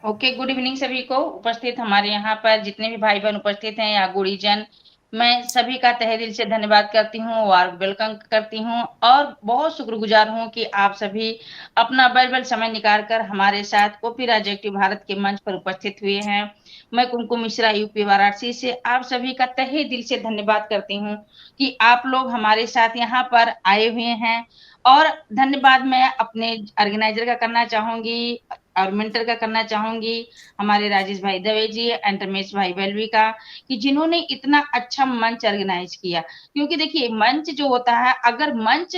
Okay, good evening सभी को। उपस्थित हमारे यहाँ पर जितने भी भाई बहन उपस्थित हैं या गुड़ीजन, मैं सभी का तहे दिल से धन्यवाद करती हूँ और वेलकम करती हूँ और बहुत शुक्रगुजार हूँ कि आप सभी अपना बेल समय निकाल कर हमारे साथ ओपी राज्य एक्टिव भारत के मंच पर उपस्थित हुए हैं। मैं कुमकुम मिश्रा यूपी वाराणसी से आप सभी का तहे दिल से धन्यवाद करती हूँ कि आप लोग हमारे साथ यहाँ पर आए हुए हैं। और धन्यवाद मैं अपने ऑर्गेनाइजर का करना चाहूंगी और मेंटर का करना चाहूंगी, हमारे राजेश भाई दवे जी एंड रमेश भाई बेलवी का, कि जिन्होंने इतना अच्छा मंच ऑर्गेनाइज किया। क्योंकि देखिए, मंच जो होता है, अगर मंच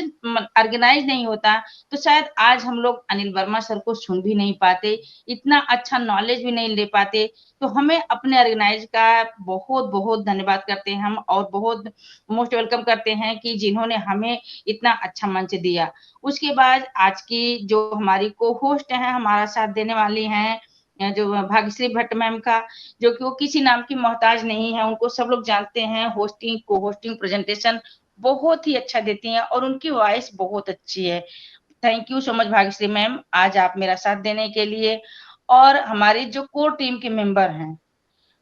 ऑर्गेनाइज नहीं होता तो शायद आज हम लोग अनिल वर्मा सर को सुन भी नहीं पाते, इतना अच्छा नॉलेज भी नहीं ले पाते। तो हमें अपने ऑर्गेनाइज का बहुत बहुत धन्यवाद करते हैं हम, और बहुत मोस्ट वेलकम करते हैं कि जिन्होंने हमें इतना अच्छा मंच दिया। उसके बाद आज की जो हमारी को होस्ट है, हमारा साथ देने वाली हैं जो भाग्यश्री भट्ट मैम का, जो कि वो किसी नाम की मोहताज नहीं है, उनको सब लोग जानते हैं। होस्टिंग, को होस्टिंग, प्रेजेंटेशन बहुत ही अच्छा देती हैं और उनकी वॉइस बहुत अच्छी है। Thank you so much Bhagyashree ma'am, आज आप मेरा साथ देने के लिए। और हमारे जो कोर टीम के मेंबर हैं,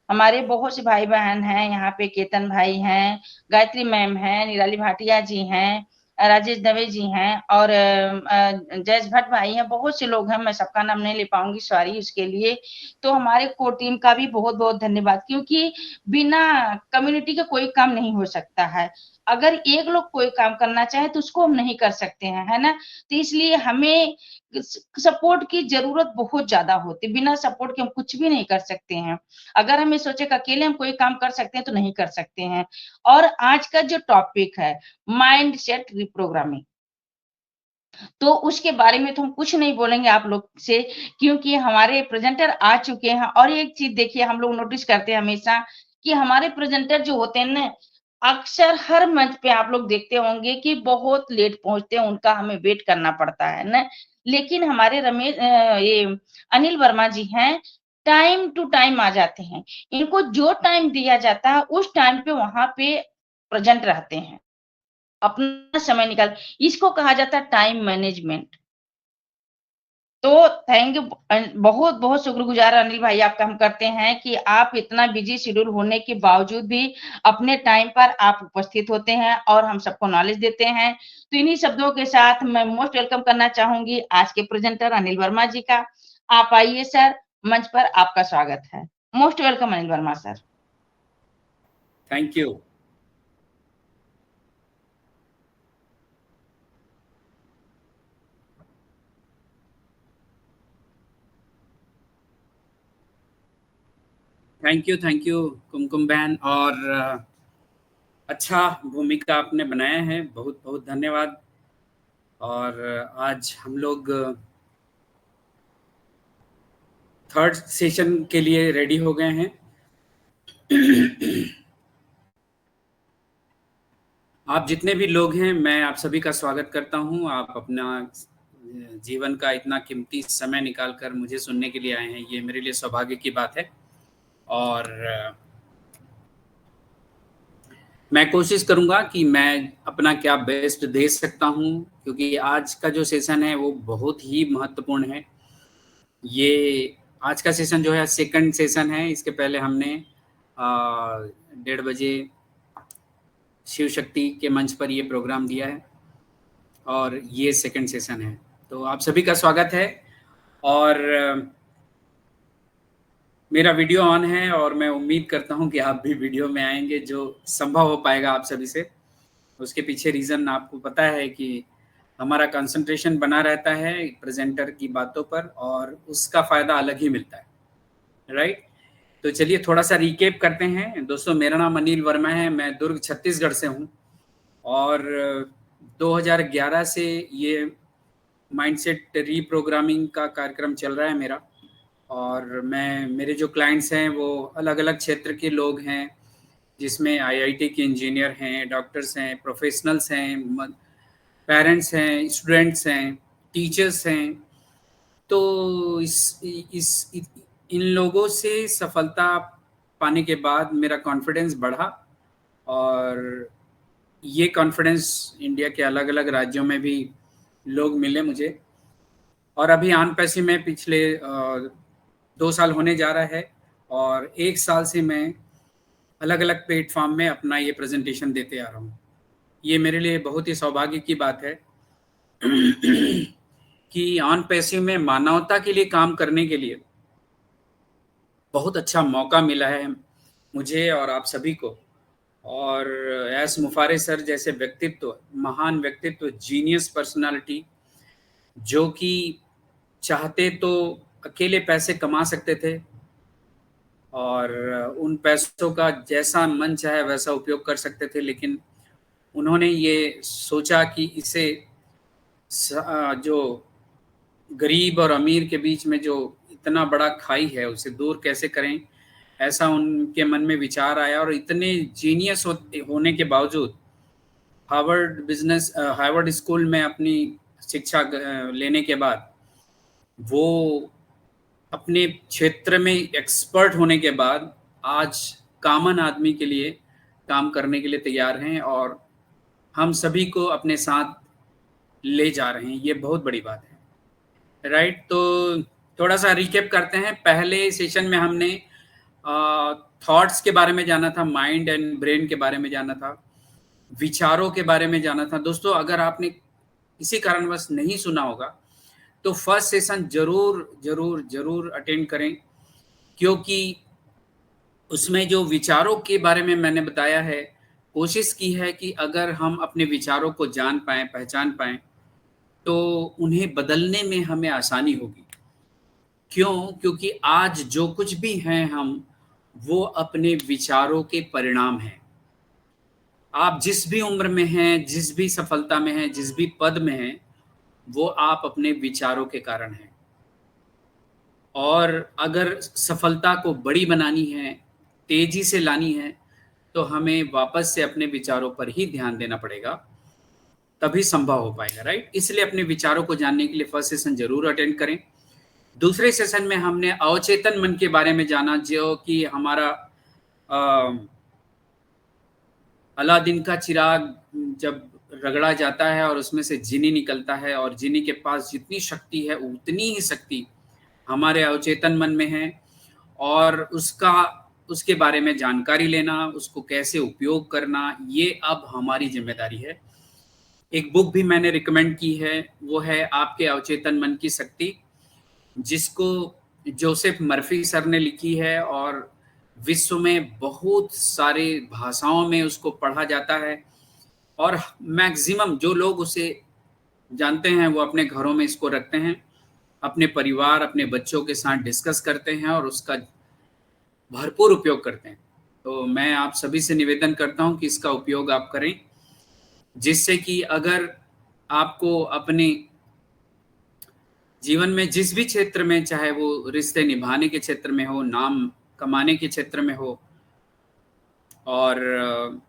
हमारे बहुत से भाई बहन हैं यहाँ पे, केतन भाई हैं, गायत्री मैम हैं, निराली भाटिया जी हैं, राजेश दवे जी हैं और जयेश भट्ट भाई हैं। बहुत से लोग हैं, मैं सबका नाम नहीं ले पाऊंगी, सॉरी उसके लिए। तो हमारे कोर टीम का भी बहुत बहुत धन्यवाद, क्योंकि बिना कम्युनिटी का कोई काम नहीं हो सकता है। अगर एक लोग कोई काम करना चाहे तो उसको हम नहीं कर सकते हैं, है ना। तो इसलिए हमें सपोर्ट की जरूरत बहुत ज्यादा होती है, बिना सपोर्ट के हम कुछ भी नहीं कर सकते हैं। अगर हम ये सोचे कि अकेले हम कोई काम कर सकते हैं तो नहीं कर सकते हैं। और आज का जो टॉपिक है, माइंड सेट रिप्रोग्रामिंग, तो उसके बारे में तो हम कुछ नहीं बोलेंगे आप लोग से, क्योंकि हमारे प्रेजेंटर आ चुके हैं। और एक चीज देखिए, हम लोग नोटिस करते हैं हमेशा कि हमारे प्रेजेंटर जो होते हैं ना, अक्सर हर मंच पे आप लोग देखते होंगे कि बहुत लेट पहुंचते हैं, उनका हमें वेट करना पड़ता है ना। लेकिन हमारे ये अनिल वर्मा जी हैं, टाइम टू टाइम आ जाते हैं। इनको जो टाइम दिया जाता है उस टाइम पे वहां पे प्रेजेंट रहते हैं, अपना समय निकाल, इसको कहा जाता है टाइम मैनेजमेंट। तो थैंक यू, बहुत बहुत शुक्रगुजार अनिल भाई आपका हम करते हैं कि आप इतना बिजी शेड्यूल होने के बावजूद भी अपने टाइम पर आप उपस्थित होते हैं और हम सबको नॉलेज देते हैं। तो इन्हीं शब्दों के साथ मैं मोस्ट वेलकम करना चाहूंगी आज के प्रेजेंटर अनिल वर्मा जी का। आप आइए सर, मंच पर आपका स्वागत है। Most welcome Anil Varma sir. Thank you. Thank you Kumkum बहन। और अच्छा भूमिका आपने बनाया है, बहुत बहुत धन्यवाद। और आज हम लोग थर्ड सेशन के लिए रेडी हो गए हैं। आप जितने भी लोग हैं, मैं आप सभी का स्वागत करता हूं। आप अपना जीवन का इतना कीमती समय निकाल कर मुझे सुनने के लिए आए हैं, ये मेरे लिए सौभाग्य की बात है। और मैं कोशिश करूंगा कि मैं अपना क्या बेस्ट दे सकता हूं, क्योंकि आज का जो सेशन है वो बहुत ही महत्वपूर्ण है। ये आज का सेशन जो है सेकंड सेशन है। इसके पहले हमने 1:30 बजे शिव शक्ति के मंच पर ये प्रोग्राम दिया है और ये सेकंड सेशन है। तो आप सभी का स्वागत है। और मेरा वीडियो ऑन है और मैं उम्मीद करता हूं कि आप भी वीडियो में आएंगे, जो संभव हो पाएगा आप सभी से। उसके पीछे रीज़न आपको पता है कि हमारा कंसंट्रेशन बना रहता है प्रेजेंटर की बातों पर, और उसका फ़ायदा अलग ही मिलता है, राइट। तो चलिए थोड़ा सा रिकेप करते हैं। दोस्तों, मेरा नाम अनिल वर्मा है, मैं दुर्ग छत्तीसगढ़ से हूँ। और 2011 से ये माइंडसेट रीप्रोग्रामिंग का कार्यक्रम चल रहा है मेरा। और मेरे जो क्लाइंट्स हैं वो अलग अलग क्षेत्र के लोग हैं, जिसमें आईआईटी के इंजीनियर हैं, डॉक्टर्स हैं, प्रोफेशनल्स हैं, पेरेंट्स हैं, स्टूडेंट्स हैं, टीचर्स हैं। तो इन लोगों से सफलता पाने के बाद मेरा कॉन्फिडेंस बढ़ा, और ये कॉन्फिडेंस इंडिया के अलग अलग राज्यों में भी लोग मिले मुझे। और अभी आन पैसी में पिछले 2 साल होने जा रहा है और 1 साल से मैं अलग-अलग प्लेटफ़ॉर्म में अपना ये प्रेज़ेंटेशन देते आ रहा हूँ। ये मेरे लिए बहुत ही सौभाग्य की बात है कि ऑन पैसिव में मानवता के लिए काम करने के लिए बहुत अच्छा मौका मिला है मुझे और आप सभी को। और एस मुफारे सर जैसे व्यक्तित्व, महान व्यक्तित्व, जीनियस पर्सनालिटी, जो कि चाहते तो अकेले पैसे कमा सकते थे और उन पैसों का जैसा मन चाहे वैसा उपयोग कर सकते थे, लेकिन उन्होंने ये सोचा कि इसे जो गरीब और अमीर के बीच में जो इतना बड़ा खाई है उसे दूर कैसे करें, ऐसा उनके मन में विचार आया। और इतने जीनियस होने के बावजूद हार्वर्ड स्कूल में अपनी शिक्षा लेने के बाद वो अपने क्षेत्र में एक्सपर्ट होने के बाद आज कॉमन आदमी के लिए काम करने के लिए तैयार हैं और हम सभी को अपने साथ ले जा रहे हैं। ये बहुत बड़ी बात है, राइट? तो थोड़ा सा रिकैप करते हैं। पहले सेशन में हमने थॉट्स के बारे में जाना था, माइंड एंड ब्रेन के बारे में जाना था, विचारों के बारे में जाना था। दोस्तों, अगर आपने किसी कारणवश नहीं सुना होगा तो फर्स्ट सेशन जरूर अटेंड करें, क्योंकि उसमें जो विचारों के बारे में मैंने बताया है, कोशिश की है कि अगर हम अपने विचारों को जान पाएं, पहचान पाएं, तो उन्हें बदलने में हमें आसानी होगी। क्यों? क्योंकि आज जो कुछ भी हैं हम, वो अपने विचारों के परिणाम हैं। आप जिस भी उम्र में हैं, जिस भी सफलता में हैं, जिस भी पद में हैं, वो आप अपने विचारों के कारण हैं। और अगर सफलता को बड़ी बनानी है, तेजी से लानी है, तो हमें वापस से अपने विचारों पर ही ध्यान देना पड़ेगा, तभी संभव हो पाएगा, राइट? इसलिए अपने विचारों को जानने के लिए फर्स्ट सेशन जरूर अटेंड करें। दूसरे सेशन में हमने अवचेतन मन के बारे में जाना, जो कि हमारा अलादीन का चिराग जब रगड़ा जाता है और उसमें से जीनी निकलता है, और जीनी के पास जितनी शक्ति है उतनी ही शक्ति हमारे अवचेतन मन में है, और उसके बारे में जानकारी लेना, उसको कैसे उपयोग करना, ये अब हमारी जिम्मेदारी है। एक बुक भी मैंने रिकमेंड की है, वो है आपके अवचेतन मन की शक्ति, जिसको जोसेफ मर्फी सर ने लिखी है, और विश्व में बहुत सारे भाषाओं में उसको पढ़ा जाता है, और मैक्सिमम जो लोग उसे जानते हैं वो अपने घरों में इसको रखते हैं, अपने परिवार, अपने बच्चों के साथ डिस्कस करते हैं और उसका भरपूर उपयोग करते हैं। तो मैं आप सभी से निवेदन करता हूं कि इसका उपयोग आप करें, जिससे कि अगर आपको अपने जीवन में जिस भी क्षेत्र में, चाहे वो रिश्ते निभाने के क्षेत्र में हो, नाम कमाने के क्षेत्र में हो, और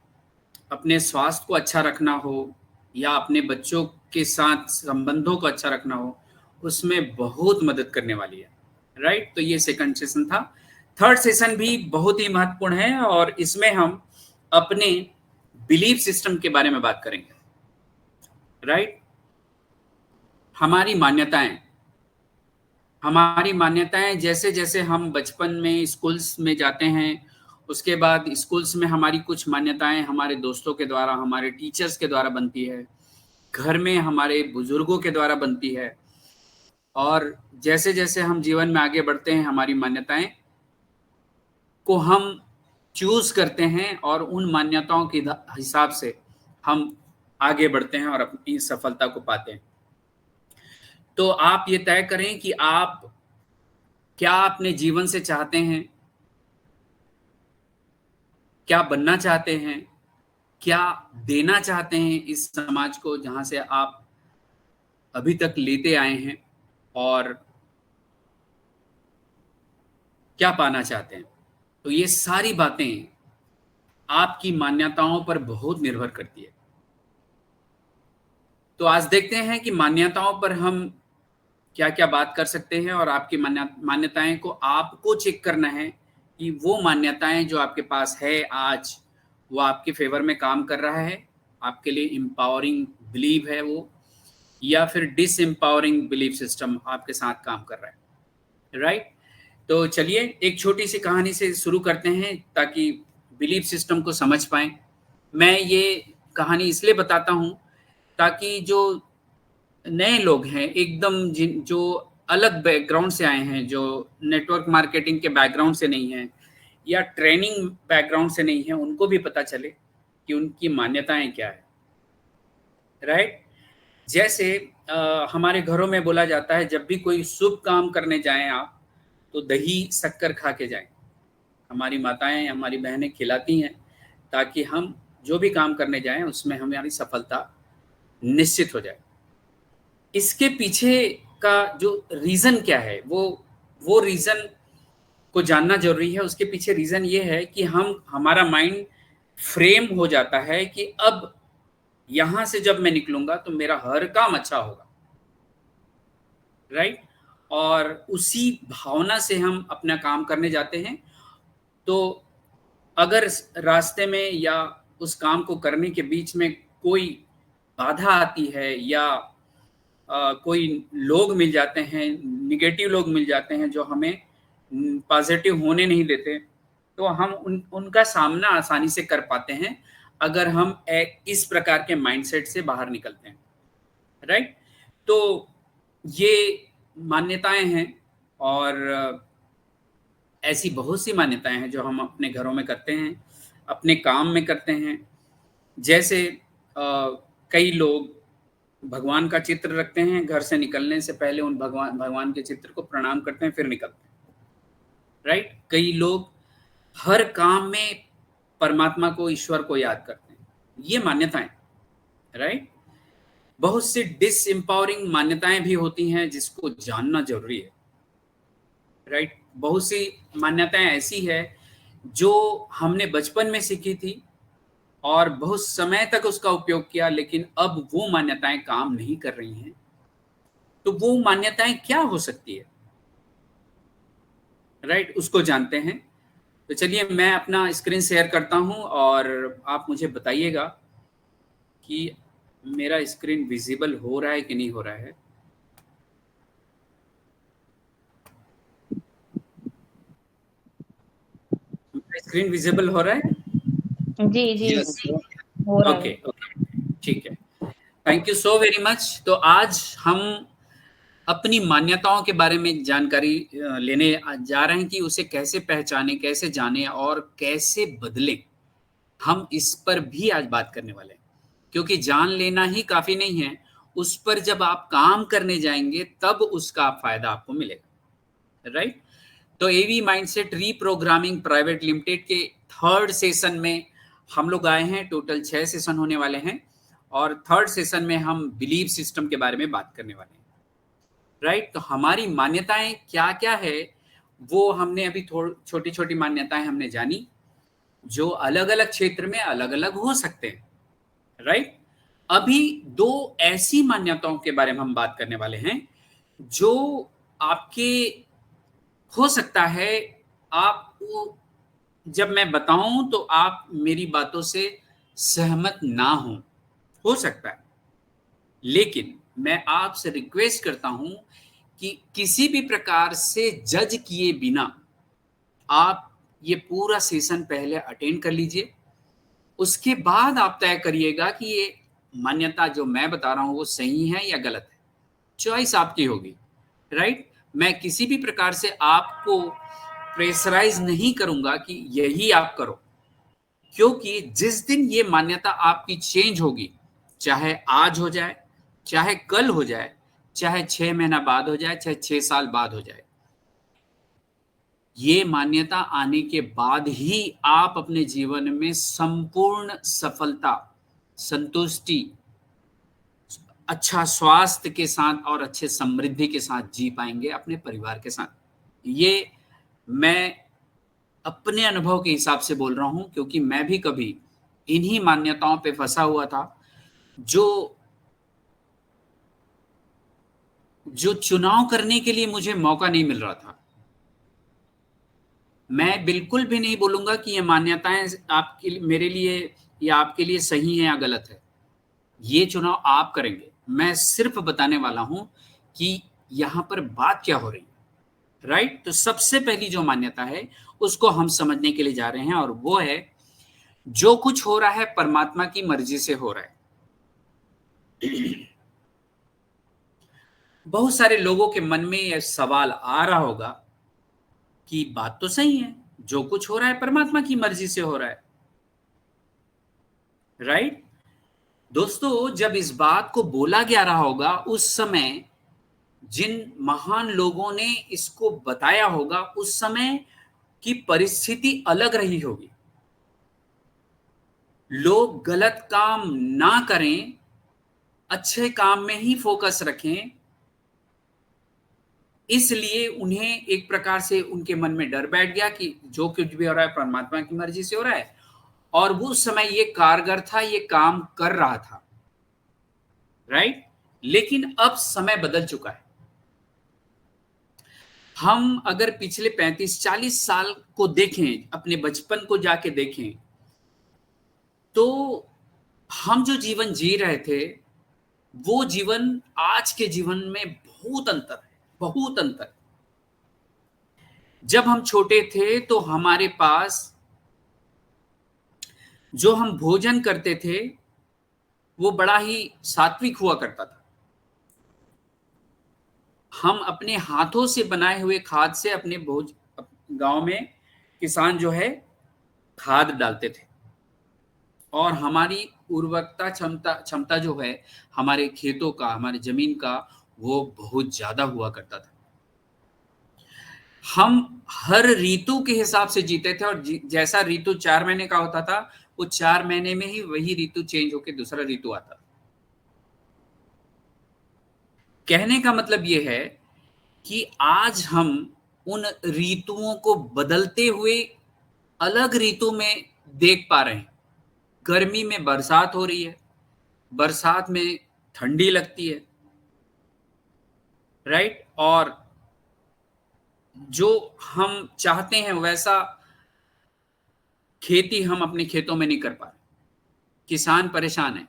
अपने स्वास्थ्य को अच्छा रखना हो, या अपने बच्चों के साथ संबंधों को अच्छा रखना हो, उसमें बहुत मदद करने वाली है, राइट? तो ये सेकंड सेशन था। थर्ड सेशन भी बहुत ही महत्वपूर्ण है, और इसमें हम अपने बिलीफ सिस्टम के बारे में बात करेंगे, राइट? हमारी मान्यताएं जैसे जैसे हम बचपन में स्कूल्स में जाते हैं, उसके बाद स्कूल्स में हमारी कुछ मान्यताएं हमारे दोस्तों के द्वारा, हमारे टीचर्स के द्वारा बनती है, घर में हमारे बुजुर्गों के द्वारा बनती है, और जैसे जैसे हम जीवन में आगे बढ़ते हैं, हमारी मान्यताएं को हम चूज करते हैं, और उन मान्यताओं के हिसाब से हम आगे बढ़ते हैं और अपनी सफलता को पाते हैं। तो आप ये तय करें कि आप क्या अपने जीवन से चाहते हैं, क्या बनना चाहते हैं, क्या देना चाहते हैं इस समाज को जहां से आप अभी तक लेते आए हैं, और क्या पाना चाहते हैं। तो ये सारी बातें आपकी मान्यताओं पर बहुत निर्भर करती है। तो आज देखते हैं कि मान्यताओं पर हम क्या क्या बात कर सकते हैं, और आपकी मान्यताएं को आपको चेक करना है कि वो मान्यताएं जो आपके पास है आज, वो आपके फेवर में काम कर रहा है, आपके लिए एम्पावरिंग बिलीव है वो, या फिर डिस एम्पावरिंग बिलीफ सिस्टम आपके साथ काम कर रहा है, राइट? तो चलिए एक छोटी सी कहानी से शुरू करते हैं ताकि बिलीफ सिस्टम को समझ पाएं। मैं ये कहानी इसलिए बताता हूँ ताकि जो नए लोग हैं एकदम जो अलग बैकग्राउंड से आए हैं, जो नेटवर्क मार्केटिंग के बैकग्राउंड से नहीं हैं या ट्रेनिंग बैकग्राउंड से नहीं है, उनको भी पता चले कि उनकी मान्यताएं क्या है। राइट? जैसे हमारे घरों में बोला जाता है जब भी कोई शुभ काम करने जाएं आप तो दही शक्कर खा के जाएं। हमारी माताएं, हमारी बहनें खिलाती हैं ताकि हम जो भी काम करने जाएं उसमें हमारी सफलता निश्चित हो जाए। इसके पीछे का जो रीज़न क्या है, वो रीज़न को जानना ज़रूरी है। उसके पीछे रीज़न ये है कि हमारा माइंड फ्रेम हो जाता है कि अब यहाँ से जब मैं निकलूँगा तो मेरा हर काम अच्छा होगा, राइट? और उसी भावना से हम अपना काम करने जाते हैं। तो अगर रास्ते में या उस काम को करने के बीच में कोई बाधा आती है या कोई लोग मिल जाते हैं, नेगेटिव लोग मिल जाते हैं जो हमें पॉजिटिव होने नहीं देते, तो हम उनका सामना आसानी से कर पाते हैं अगर हम इस प्रकार के माइंडसेट से बाहर निकलते हैं। राइट? तो ये मान्यताएं हैं और ऐसी बहुत सी मान्यताएं हैं जो हम अपने घरों में करते हैं, अपने काम में करते हैं। जैसे कई लोग भगवान का चित्र रखते हैं, घर से निकलने से पहले उन भगवान के चित्र को प्रणाम करते हैं, फिर निकलते हैं। राइट? कई लोग हर काम में परमात्मा को, ईश्वर को याद करते हैं। ये मान्यताएं। राइट? बहुत सी डिसएम्पावरिंग मान्यताएं भी होती हैं जिसको जानना जरूरी है। राइट? बहुत सी मान्यताएं ऐसी है जो हमने बचपन में सीखी थी और बहुत समय तक उसका उपयोग किया, लेकिन अब वो मान्यताएं काम नहीं कर रही हैं। तो वो मान्यताएं क्या हो सकती है? राइट? उसको जानते हैं। तो चलिए मैं अपना स्क्रीन शेयर करता हूं और आप मुझे बताइएगा कि मेरा स्क्रीन विजिबल हो रहा है कि नहीं हो रहा है। स्क्रीन विजिबल हो रहा है? जी जी यस। हो रहा ओके है। ओके, ठीक है। Thank you so very much. तो आज हम अपनी मान्यताओं के बारे में जानकारी लेने जा रहे हैं कि उसे कैसे पहचाने, कैसे जाने और कैसे बदलें। हम इस पर भी आज बात करने वाले हैं, क्योंकि जान लेना ही काफी नहीं है, उस पर जब आप काम करने जाएंगे तब उसका फायदा आपको मिलेगा। राइट? तो एवी माइंडसेट रीप्रोग्रामिंग प्राइवेट लिमिटेड के 3rd सेशन में हम लोग आए हैं। टोटल 6 सेशन होने वाले हैं और 3rd सेशन में हम बिलीफ सिस्टम के बारे में बात करने वाले हैं। राइट? तो हमारी मान्यताएं क्या क्या है वो हमने अभी छोटी छोटी मान्यताएं हमने जानी, जो अलग अलग क्षेत्र में अलग अलग हो सकते हैं। राइट? अभी 2 ऐसी मान्यताओं के बारे में हम बात करने वाले हैं जो आपके हो सकता है आपको जब मैं बताऊं तो आप मेरी बातों से सहमत ना हो सकता है, लेकिन मैं आपसे रिक्वेस्ट करता हूं कि किसी भी प्रकार से जज किए बिना आप ये पूरा सेशन पहले अटेंड कर लीजिए। उसके बाद आप तय करिएगा कि ये मान्यता जो मैं बता रहा हूं वो सही है या गलत है। चॉइस आपकी होगी। राइट? मैं किसी भी प्रकार से आपको प्रेशराइज नहीं करूंगा कि यही आप करो, क्योंकि जिस दिन ये मान्यता आपकी चेंज होगी, चाहे आज हो जाए, चाहे कल हो जाए, चाहे 6 महीना बाद हो जाए, चाहे 6 साल बाद हो जाए, ये मान्यता आने के बाद ही आप अपने जीवन में संपूर्ण सफलता, संतुष्टि, अच्छा स्वास्थ्य के साथ और अच्छे समृद्धि के साथ जी पाएंगे अपने परिवार के साथ। ये मैं अपने अनुभव के हिसाब से बोल रहा हूं, क्योंकि मैं भी कभी इन्हीं मान्यताओं पे फंसा हुआ था, जो चुनाव करने के लिए मुझे मौका नहीं मिल रहा था। मैं बिल्कुल भी नहीं बोलूंगा कि ये मान्यताएं आपके मेरे लिए या आपके लिए सही है या गलत है। ये चुनाव आप करेंगे। मैं सिर्फ बताने वाला हूं कि यहां पर बात क्या हो रही है। राइट। तो सबसे पहली जो मान्यता है उसको हम समझने के लिए जा रहे हैं, और वो है जो कुछ हो रहा है परमात्मा की मर्जी से हो रहा है। बहुत सारे लोगों के मन में यह सवाल आ रहा होगा कि बात तो सही है, जो कुछ हो रहा है परमात्मा की मर्जी से हो रहा है, राइट। दोस्तों, जब इस बात को बोला जा रहा होगा उस समय जिन महान लोगों ने इसको बताया होगा उस समय की परिस्थिति अलग रही होगी। लोग गलत काम ना करें, अच्छे काम में ही फोकस रखें, इसलिए उन्हें एक प्रकार से उनके मन में डर बैठ गया कि जो कुछ भी हो रहा है परमात्मा की मर्जी से हो रहा है, और वो समय ये कारगर था, ये काम कर रहा था, राइट। लेकिन अब समय बदल चुका है। हम अगर पिछले 35-40 साल को देखें, अपने बचपन को जाके देखें, तो हम जो जीवन जी रहे थे वो जीवन आज के जीवन में बहुत अंतर है, बहुत अंतर। जब हम छोटे थे तो हमारे पास जो हम भोजन करते थे वो बड़ा ही सात्विक हुआ करता था। हम अपने हाथों से बनाए हुए खाद से अपने गांव में किसान जो है खाद डालते थे, और हमारी उर्वरकता क्षमता जो है हमारे खेतों का, हमारी जमीन का, वो बहुत ज्यादा हुआ करता था। हम हर ऋतु के हिसाब से जीते थे, और जैसा ऋतु 4 महीने का होता था वो 4 महीने में ही वही ऋतु चेंज होकर दूसरा ऋतु आता था। कहने का मतलब ये है कि आज हम उन ऋतुओं को बदलते हुए अलग ऋतु में देख पा रहे हैं। गर्मी में बरसात हो रही है, बरसात में ठंडी लगती है, राइट। और जो हम चाहते हैं वैसा खेती हम अपने खेतों में नहीं कर पा रहे। किसान परेशान है,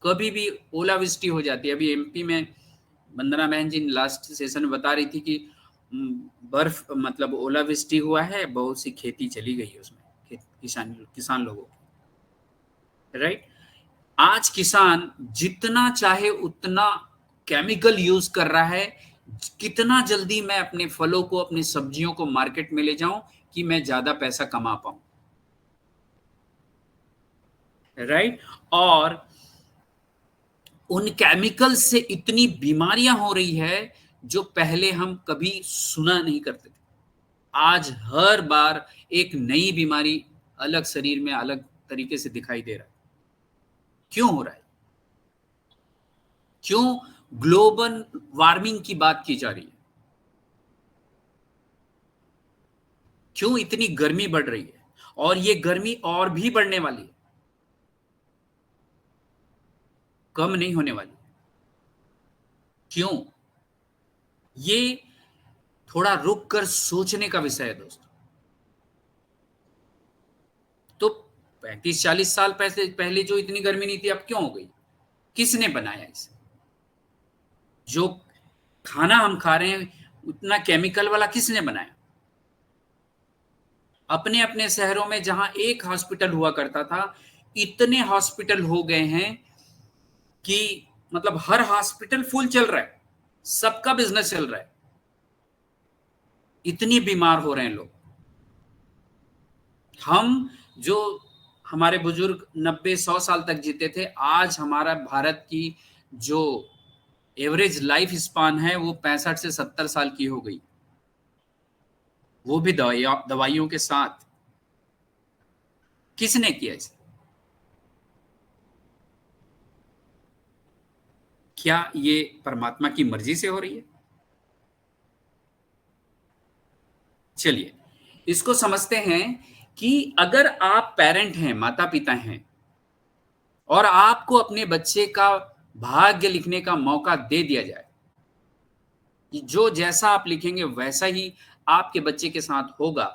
कभी भी ओलावृष्टि हो जाती है। अभी एमपी में वंदना बहन जी लास्ट सेशन में बता रही थी कि बर्फ मतलब ओलावृष्टि हुआ है, बहुत सी खेती चली गई है उसमें, किसान लोगों की, राइट। आज किसान जितना चाहे उतना केमिकल यूज कर रहा है, कितना जल्दी मैं अपने फलों को, अपनी सब्जियों को मार्केट में ले जाऊं कि मैं ज्यादा पैसा कमा पाऊं, राइट। और उन केमिकल से इतनी बीमारियां हो रही है जो पहले हम कभी सुना नहीं करते थे। आज हर बार एक नई बीमारी अलग शरीर में अलग तरीके से दिखाई दे रहा है। क्यों हो रहा है? क्यों ग्लोबल वार्मिंग की बात की जा रही है? क्यों इतनी गर्मी बढ़ रही है? और ये गर्मी और भी बढ़ने वाली है, कम नहीं होने वाली। क्यों? ये थोड़ा रुक कर सोचने का विषय है दोस्तों। तो 35-40 साल पहले जो इतनी गर्मी नहीं थी, अब क्यों हो गई? किसने बनाया इसे? जो खाना हम खा रहे हैं उतना केमिकल वाला किसने बनाया? अपने अपने शहरों में जहां एक हॉस्पिटल हुआ करता था, इतने हॉस्पिटल हो गए हैं कि मतलब हर हॉस्पिटल फुल चल रहा है, सबका बिजनेस चल रहा है, इतनी बीमार हो रहे हैं लोग। हम जो हमारे बुजुर्ग 90-100 साल तक जीते थे, आज हमारा भारत की जो एवरेज लाइफ स्पान है वो 65 से 70 साल की हो गई, वो भी दवाइयों के साथ। किसने किया इसे? क्या ये परमात्मा की मर्जी से हो रही है? चलिए इसको समझते हैं कि अगर आप पेरेंट हैं, माता पिता हैं, और आपको अपने बच्चे का भाग्य लिखने का मौका दे दिया जाए कि जो जैसा आप लिखेंगे वैसा ही आपके बच्चे के साथ होगा,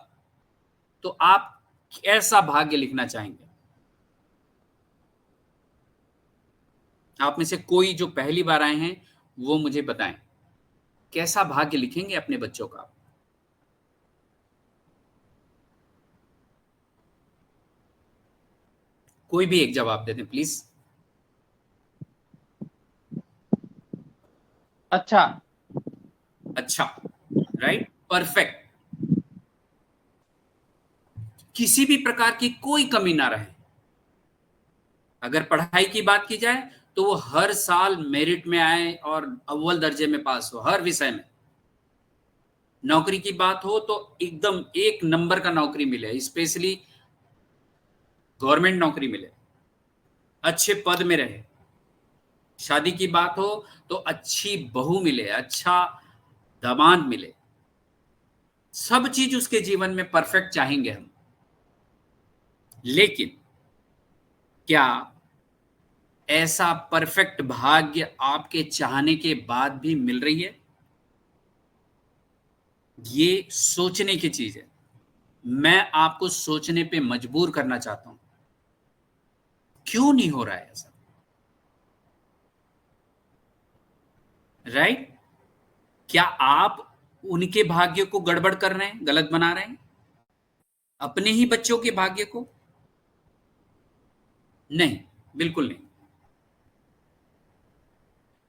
तो आप कैसा भाग्य लिखना चाहेंगे? आप में से कोई जो पहली बार आए हैं वो मुझे बताएं, कैसा भाग्य लिखेंगे अपने बच्चों का? कोई भी एक जवाब दे दें प्लीज। अच्छा। अच्छा, राइट, परफेक्ट। किसी भी प्रकार की कोई कमी ना रहे। अगर पढ़ाई की बात की जाए तो वो हर साल मेरिट में आए और अव्वल दर्जे में पास हो हर विषय में। नौकरी की बात हो तो एकदम एक नंबर का नौकरी मिले, स्पेशली गवर्नमेंट नौकरी मिले, अच्छे पद में रहे। शादी की बात हो तो अच्छी बहू मिले, अच्छा दामाद मिले। सब चीज उसके जीवन में परफेक्ट चाहेंगे हम। लेकिन क्या ऐसा परफेक्ट भाग्य आपके चाहने के बाद भी मिल रही है? ये सोचने की चीज है। मैं आपको सोचने पे मजबूर करना चाहता हूं, क्यों नहीं हो रहा है ऐसा? राइट? क्या आप उनके भाग्य को गड़बड़ कर रहे हैं, गलत बना रहे हैं, अपने ही बच्चों के भाग्य को? नहीं, बिल्कुल नहीं।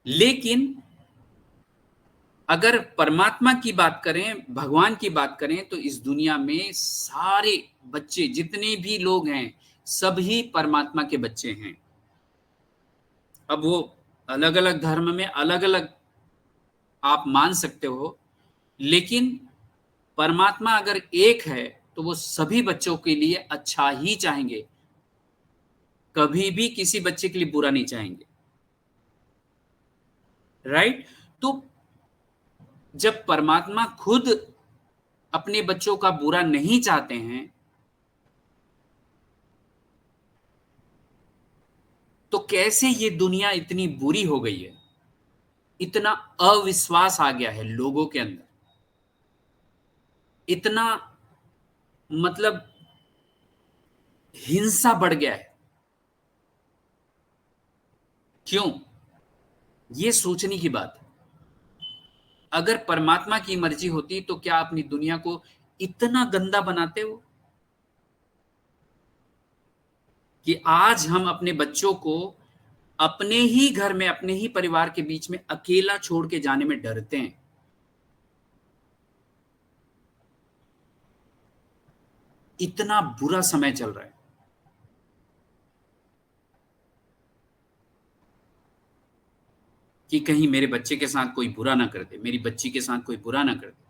लेकिन अगर परमात्मा की बात करें, भगवान की बात करें, तो इस दुनिया में सारे बच्चे जितने भी लोग हैं सभी परमात्मा के बच्चे हैं। अब वो अलग अलग धर्म में अलग अलग आप मान सकते हो, लेकिन परमात्मा अगर एक है तो वो सभी बच्चों के लिए अच्छा ही चाहेंगे, कभी भी किसी बच्चे के लिए बुरा नहीं चाहेंगे। राइट? तो जब परमात्मा खुद अपने बच्चों का बुरा नहीं चाहते हैं, तो कैसे ये दुनिया इतनी बुरी हो गई है? इतना अविश्वास आ गया है लोगों के अंदर, इतना मतलब हिंसा बढ़ गया है। क्यों? ये सोचने की बात है। अगर परमात्मा की मर्जी होती तो क्या अपनी दुनिया को इतना गंदा बनाते हो कि आज हम अपने बच्चों को अपने ही घर में, अपने ही परिवार के बीच में अकेला छोड़ के जाने में डरते हैं। इतना बुरा समय चल रहा है। कि कहीं मेरे बच्चे के साथ कोई बुरा ना कर दे, मेरी बच्ची के साथ कोई बुरा ना कर दे।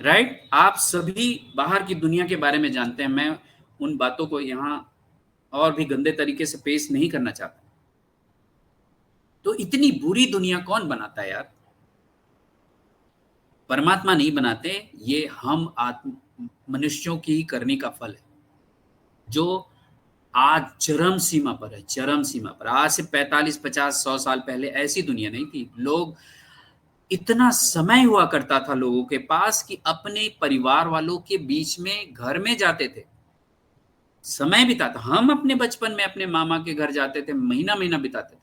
राइट? आप सभी बाहर की दुनिया के बारे में जानते हैं, मैं उन बातों को यहां और भी गंदे तरीके से पेश नहीं करना चाहता। तो इतनी बुरी दुनिया कौन बनाता है यार? परमात्मा नहीं बनाते, ये हम आत्म मनुष्यों की ही करने का फल है, जो आज चरम सीमा पर है, चरम सीमा पर। आज से 45, 50, 100 साल पहले ऐसी दुनिया नहीं थी। लोग, इतना समय हुआ करता था लोगों के पास कि अपने परिवार वालों के बीच में घर में जाते थे, समय बिताता। हम अपने बचपन में अपने मामा के घर जाते थे, महीना महीना बिताते थे,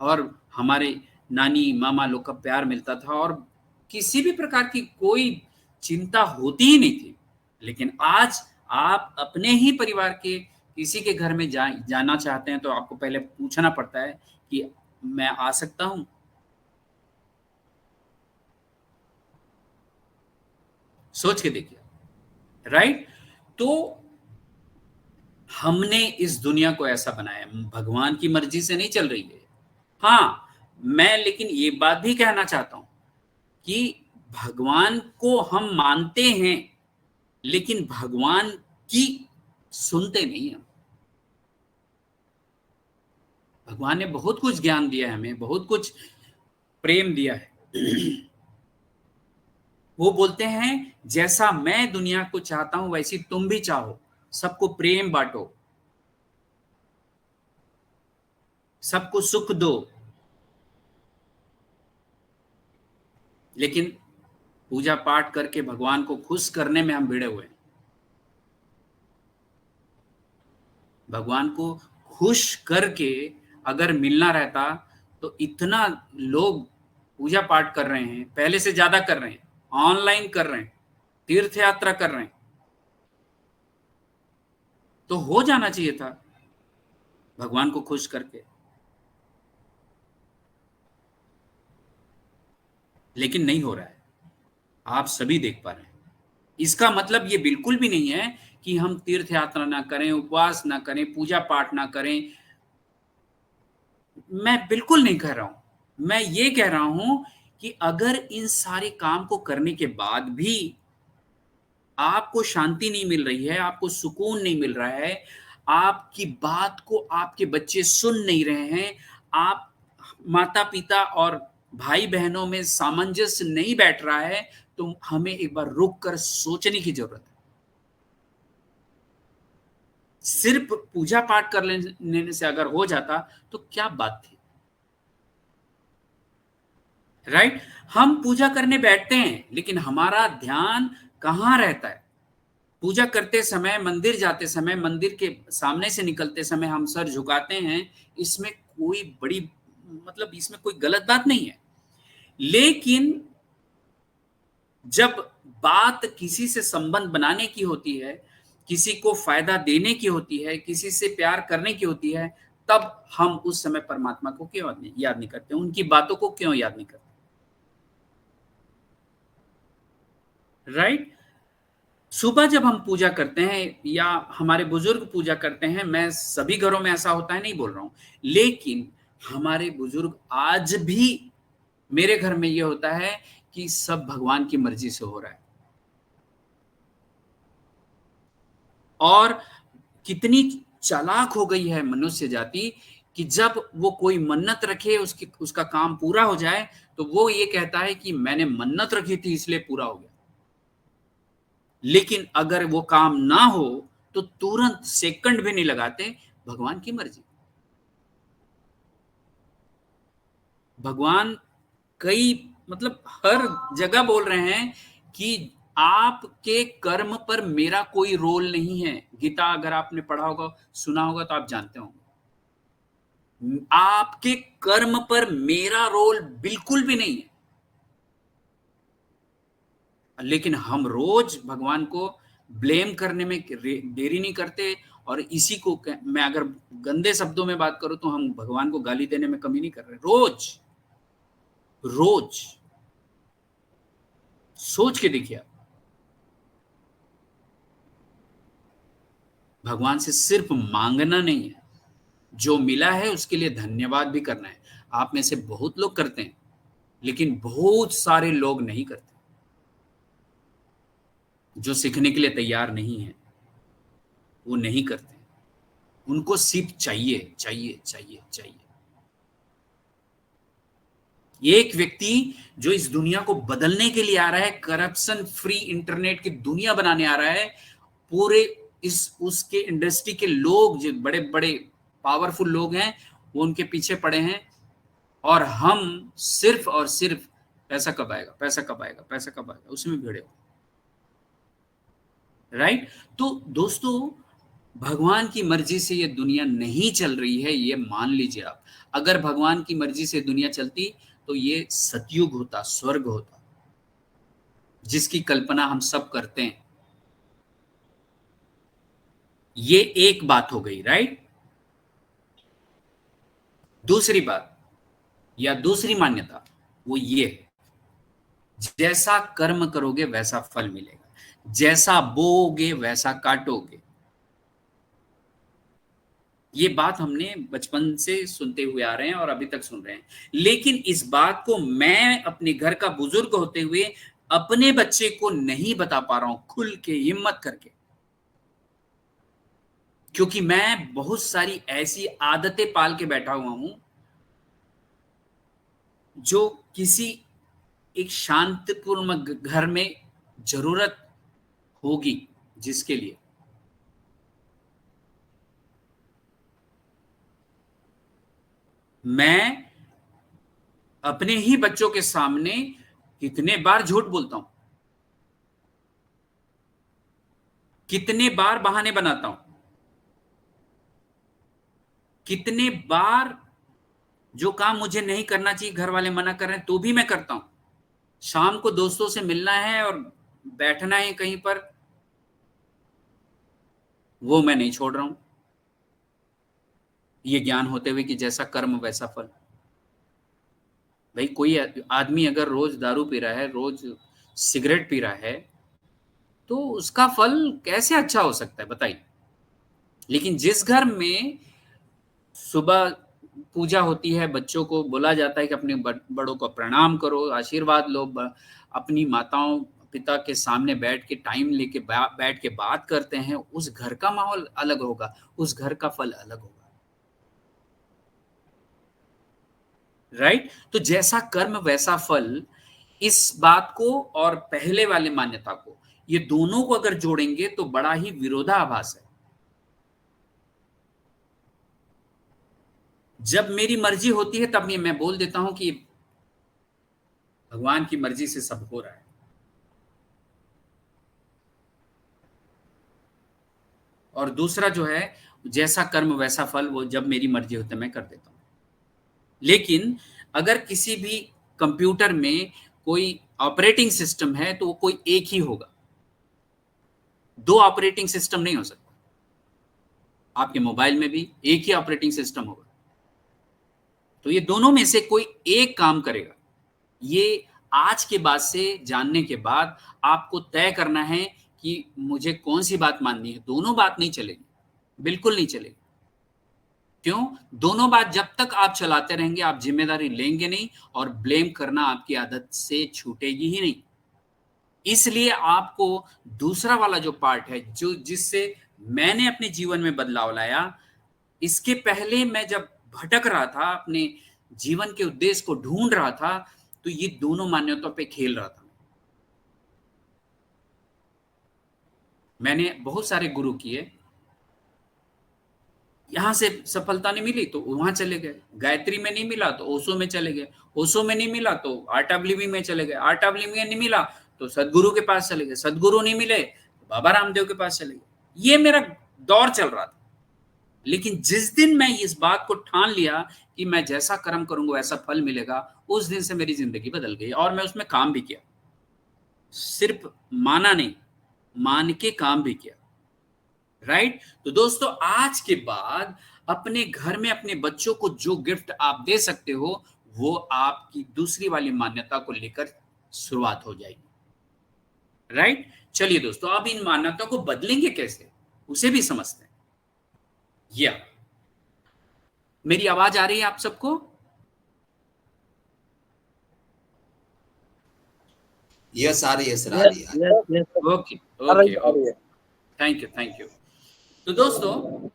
और हमारे नानी मामा लोग का प्यार मिलता था, और किसी भी प्रकार की कोई चिंता होती ही नहीं थी। लेकिन आज आप अपने ही परिवार के किसी के घर में जाना चाहते हैं तो आपको पहले पूछना पड़ता है कि मैं आ सकता हूं? सोच के देखिए। राइट? तो हमने इस दुनिया को ऐसा बनाया, भगवान की मर्जी से नहीं चल रही है। हाँ, मैं लेकिन ये बात भी कहना चाहता हूं कि भगवान को हम मानते हैं, लेकिन भगवान की सुनते नहीं हम। भगवान ने बहुत कुछ ज्ञान दिया है हमें, बहुत कुछ प्रेम दिया है। वो बोलते हैं जैसा मैं दुनिया को चाहता हूं वैसी तुम भी चाहो, सबको प्रेम बांटो, सबको सुख दो। लेकिन पूजा पाठ करके भगवान को खुश करने में हम भिड़े हुए हैं। भगवान को खुश करके अगर मिलना रहता तो इतना लोग पूजा पाठ कर रहे हैं, पहले से ज्यादा कर रहे हैं, ऑनलाइन कर रहे हैं, तीर्थ यात्रा कर रहे हैं, तो हो जाना चाहिए था भगवान को खुश करके, लेकिन नहीं हो रहा है। आप सभी देख पा रहे हैं। इसका मतलब ये बिल्कुल भी नहीं है कि हम तीर्थ यात्रा ना करें, उपवास ना करें, पूजा पाठ ना करें। मैं बिल्कुल नहीं कह रहा हूं। मैं ये कह रहा हूं कि अगर इन सारे काम को करने के बाद भी आपको शांति नहीं मिल रही है, आपको सुकून नहीं मिल रहा है, आपकी बात को आपके बच्चे सुन नहीं रहे हैं, आप माता पिता और भाई बहनों में सामंजस्य नहीं बैठ रहा है, तो हमें एक बार रुक कर सोचने की जरूरत है। सिर्फ पूजा पाठ कर लेने से अगर हो जाता तो क्या बात थी, राइट? हम पूजा करने बैठते हैं, लेकिन हमारा ध्यान कहाँ रहता है? पूजा करते समय, मंदिर जाते समय, मंदिर के सामने से निकलते समय हम सर झुकाते हैं, इसमें कोई बड़ी मतलब इसमें कोई गलत बात नहीं है। लेकिन जब बात किसी से संबंध बनाने की होती है, किसी को फायदा देने की होती है, किसी से प्यार करने की होती है, तब हम उस समय परमात्मा को क्यों याद नहीं करते, उनकी बातों को क्यों याद नहीं करते, राइट? सुबह जब हम पूजा करते हैं या हमारे बुजुर्ग पूजा करते हैं, मैं सभी घरों में ऐसा होता है नहीं बोल रहा हूं, लेकिन हमारे बुजुर्ग आज भी, मेरे घर में ये होता है कि सब भगवान की मर्जी से हो रहा है। और कितनी चालाक हो गई है मनुष्य जाति कि जब वो कोई मन्नत रखे, उसका काम पूरा हो जाए, तो वो ये कहता है कि मैंने मन्नत रखी थी इसलिए पूरा हो गया। लेकिन अगर वो काम ना हो तो तुरंत सेकंड भी नहीं लगाते, भगवान की मर्जी। भगवान कई मतलब हर जगह बोल रहे हैं कि आपके कर्म पर मेरा कोई रोल नहीं है। गीता अगर आपने पढ़ा होगा, सुना होगा, तो आप जानते होंगे, आपके कर्म पर मेरा रोल बिल्कुल भी नहीं है। लेकिन हम रोज भगवान को ब्लेम करने में देरी नहीं करते, और इसी को मैं अगर गंदे शब्दों में बात करूं तो हम भगवान को गाली देने में कमी नहीं कर रहे। रोज रोज सोच के देखिए, भगवान से सिर्फ मांगना नहीं है, जो मिला है उसके लिए धन्यवाद भी करना है। आप में से बहुत लोग करते हैं, लेकिन बहुत सारे लोग नहीं करते, जो सीखने के लिए तैयार नहीं है वो नहीं करते। उनको सिर्फ चाहिए चाहिए चाहिए चाहिए। एक व्यक्ति जो इस दुनिया को बदलने के लिए आ रहा है, करप्शन फ्री इंटरनेट की दुनिया बनाने आ रहा है, पूरे इस उसके इंडस्ट्री के लोग जो बड़े बड़े पावरफुल लोग हैं, वो उनके पीछे पड़े हैं, और हम सिर्फ और सिर्फ पैसा कब आएगा, पैसा कब आएगा, पैसा कब आएगा, उसमें भिड़े हो, राइट? तो दोस्तों, भगवान की मर्जी से ये दुनिया नहीं चल रही है, ये मान लीजिए आप। अगर भगवान की मर्जी से दुनिया चलती तो ये सतयुग होता, स्वर्ग होता, जिसकी कल्पना हम सब करते हैं। ये एक बात हो गई, राइट? दूसरी बात या दूसरी मान्यता वो ये है, जैसा कर्म करोगे वैसा फल मिलेगा, जैसा बोओगे वैसा काटोगे। ये बात हमने बचपन से सुनते हुए आ रहे हैं और अभी तक सुन रहे हैं, लेकिन इस बात को मैं अपने घर का बुजुर्ग होते हुए अपने बच्चे को नहीं बता पा रहा हूं खुल के, हिम्मत करके, क्योंकि मैं बहुत सारी ऐसी आदतें पाल के बैठा हुआ हूं जो किसी एक शांतिपूर्ण घर में जरूरत होगी, जिसके लिए मैं अपने ही बच्चों के सामने कितने बार झूठ बोलता हूं, कितने बार बहाने बनाता हूं, कितने बार जो काम मुझे नहीं करना चाहिए घर वाले मना कर रहे हैं तो भी मैं करता हूं। शाम को दोस्तों से मिलना है और बैठना है कहीं पर, वो मैं नहीं छोड़ रहा हूं, ये ज्ञान होते हुए कि जैसा कर्म वैसा फल। भाई कोई आदमी अगर रोज दारू पी रहा है, रोज सिगरेट पी रहा है, तो उसका फल कैसे अच्छा हो सकता है बताइए। लेकिन जिस घर में सुबह पूजा होती है, बच्चों को बोला जाता है कि अपने बड़ों को प्रणाम करो, आशीर्वाद लो, अपनी माताओं पिता के सामने बैठ के टाइम लेके बैठ के बात करते हैं, उस घर का माहौल अलग होगा, उस घर का फल अलग होगा। राइट? तो जैसा कर्म वैसा फल, इस बात को और पहले वाले मान्यता को, ये दोनों को अगर जोड़ेंगे तो बड़ा ही विरोधाभास है। जब मेरी मर्जी होती है तब ये मैं बोल देता हूं कि भगवान की मर्जी से सब हो रहा है, और दूसरा जो है जैसा कर्म वैसा फल, वो जब मेरी मर्जी होती है मैं कर देता हूं। लेकिन अगर किसी भी कंप्यूटर में कोई ऑपरेटिंग सिस्टम है तो वो कोई एक ही होगा, दो ऑपरेटिंग सिस्टम नहीं हो सकता। आपके मोबाइल में भी एक ही ऑपरेटिंग सिस्टम होगा, तो ये दोनों में से कोई एक काम करेगा। ये आज के बाद से जानने के बाद आपको तय करना है कि मुझे कौन सी बात माननी है। दोनों बात नहीं चलेगी, बिल्कुल नहीं चलेगी। क्यों? दोनों बात जब तक आप चलाते रहेंगे, आप जिम्मेदारी लेंगे नहीं, और ब्लेम करना आपकी आदत से छूटेगी ही नहीं। इसलिए आपको दूसरा वाला जो पार्ट है, जो जिससे मैंने अपने जीवन में बदलाव लाया, इसके पहले मैं जब भटक रहा था, अपने जीवन के उद्देश्य को ढूंढ रहा था, तो ये दोनों मान्यताओं पे खेल रहा था। मैंने बहुत सारे गुरु किए, यहां से सफलता नहीं मिली तो वहां चले गए, गायत्री में नहीं मिला तो ओशो में चले गए, ओशो में नहीं मिला तो आर्ट ऑफ लिविंग में चले गए, आर्ट ऑफ लिविंग में नहीं मिला तो सदगुरु के पास चले गए, सदगुरु नहीं मिले तो बाबा रामदेव के पास चले गए। ये मेरा दौर चल रहा था। लेकिन जिस दिन मैं इस बात को ठान लिया कि मैं जैसा कर्म करूंगा वैसा फल मिलेगा, उस दिन से मेरी जिंदगी बदल गई, और मैं उसमें काम भी किया। सिर्फ माना नहीं, मान के काम भी किया। राइट? तो दोस्तों, आज के बाद अपने घर में अपने बच्चों को जो गिफ्ट आप दे सकते हो, वो आपकी दूसरी वाली मान्यता को लेकर शुरुआत हो जाएगी। राइट? चलिए दोस्तों, अब इन मान्यताओं को बदलेंगे कैसे, उसे भी समझते हैं। या मेरी आवाज आ रही है आप सबको? यस, आ रही है सर, आ रही है। Okay okay, thank you. तो दोस्तों,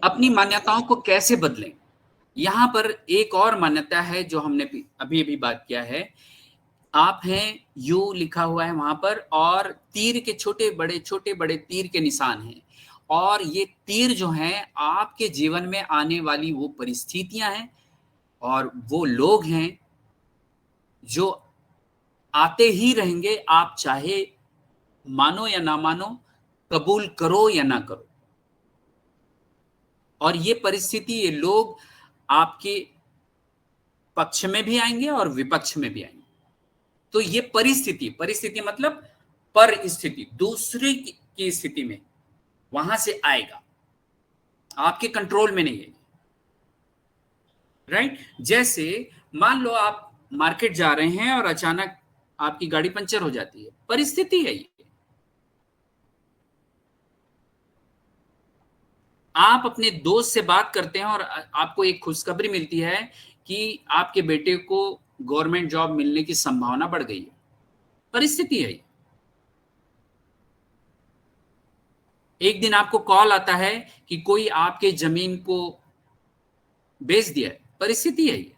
अपनी मान्यताओं को कैसे बदलें, यहां पर एक और मान्यता है जो हमने अभी अभी बात किया है। आप हैं, यू लिखा हुआ है वहां पर, और तीर के छोटे बड़े तीर के निशान हैं, और ये तीर जो हैं आपके जीवन में आने वाली वो परिस्थितियां हैं और वो लोग हैं जो आते ही रहेंगे, आप चाहे मानो या ना मानो, कबूल करो या ना करो। और ये परिस्थिति, ये लोग आपके पक्ष में भी आएंगे और विपक्ष में भी आएंगे। तो ये परिस्थिति मतलब परिस्थिति, दूसरे की स्थिति में वहां से आएगा, आपके कंट्रोल में नहीं है। राइट? जैसे मान लो आप मार्केट जा रहे हैं और अचानक आपकी गाड़ी पंचर हो जाती है, परिस्थिति है ये। आप अपने दोस्त से बात करते हैं और आपको एक खुशखबरी मिलती है कि आपके बेटे को गवर्नमेंट जॉब मिलने की संभावना बढ़ गई है, परिस्थिति है ये। एक दिन आपको कॉल आता है कि कोई आपके जमीन को बेच दिया है, परिस्थिति है ये।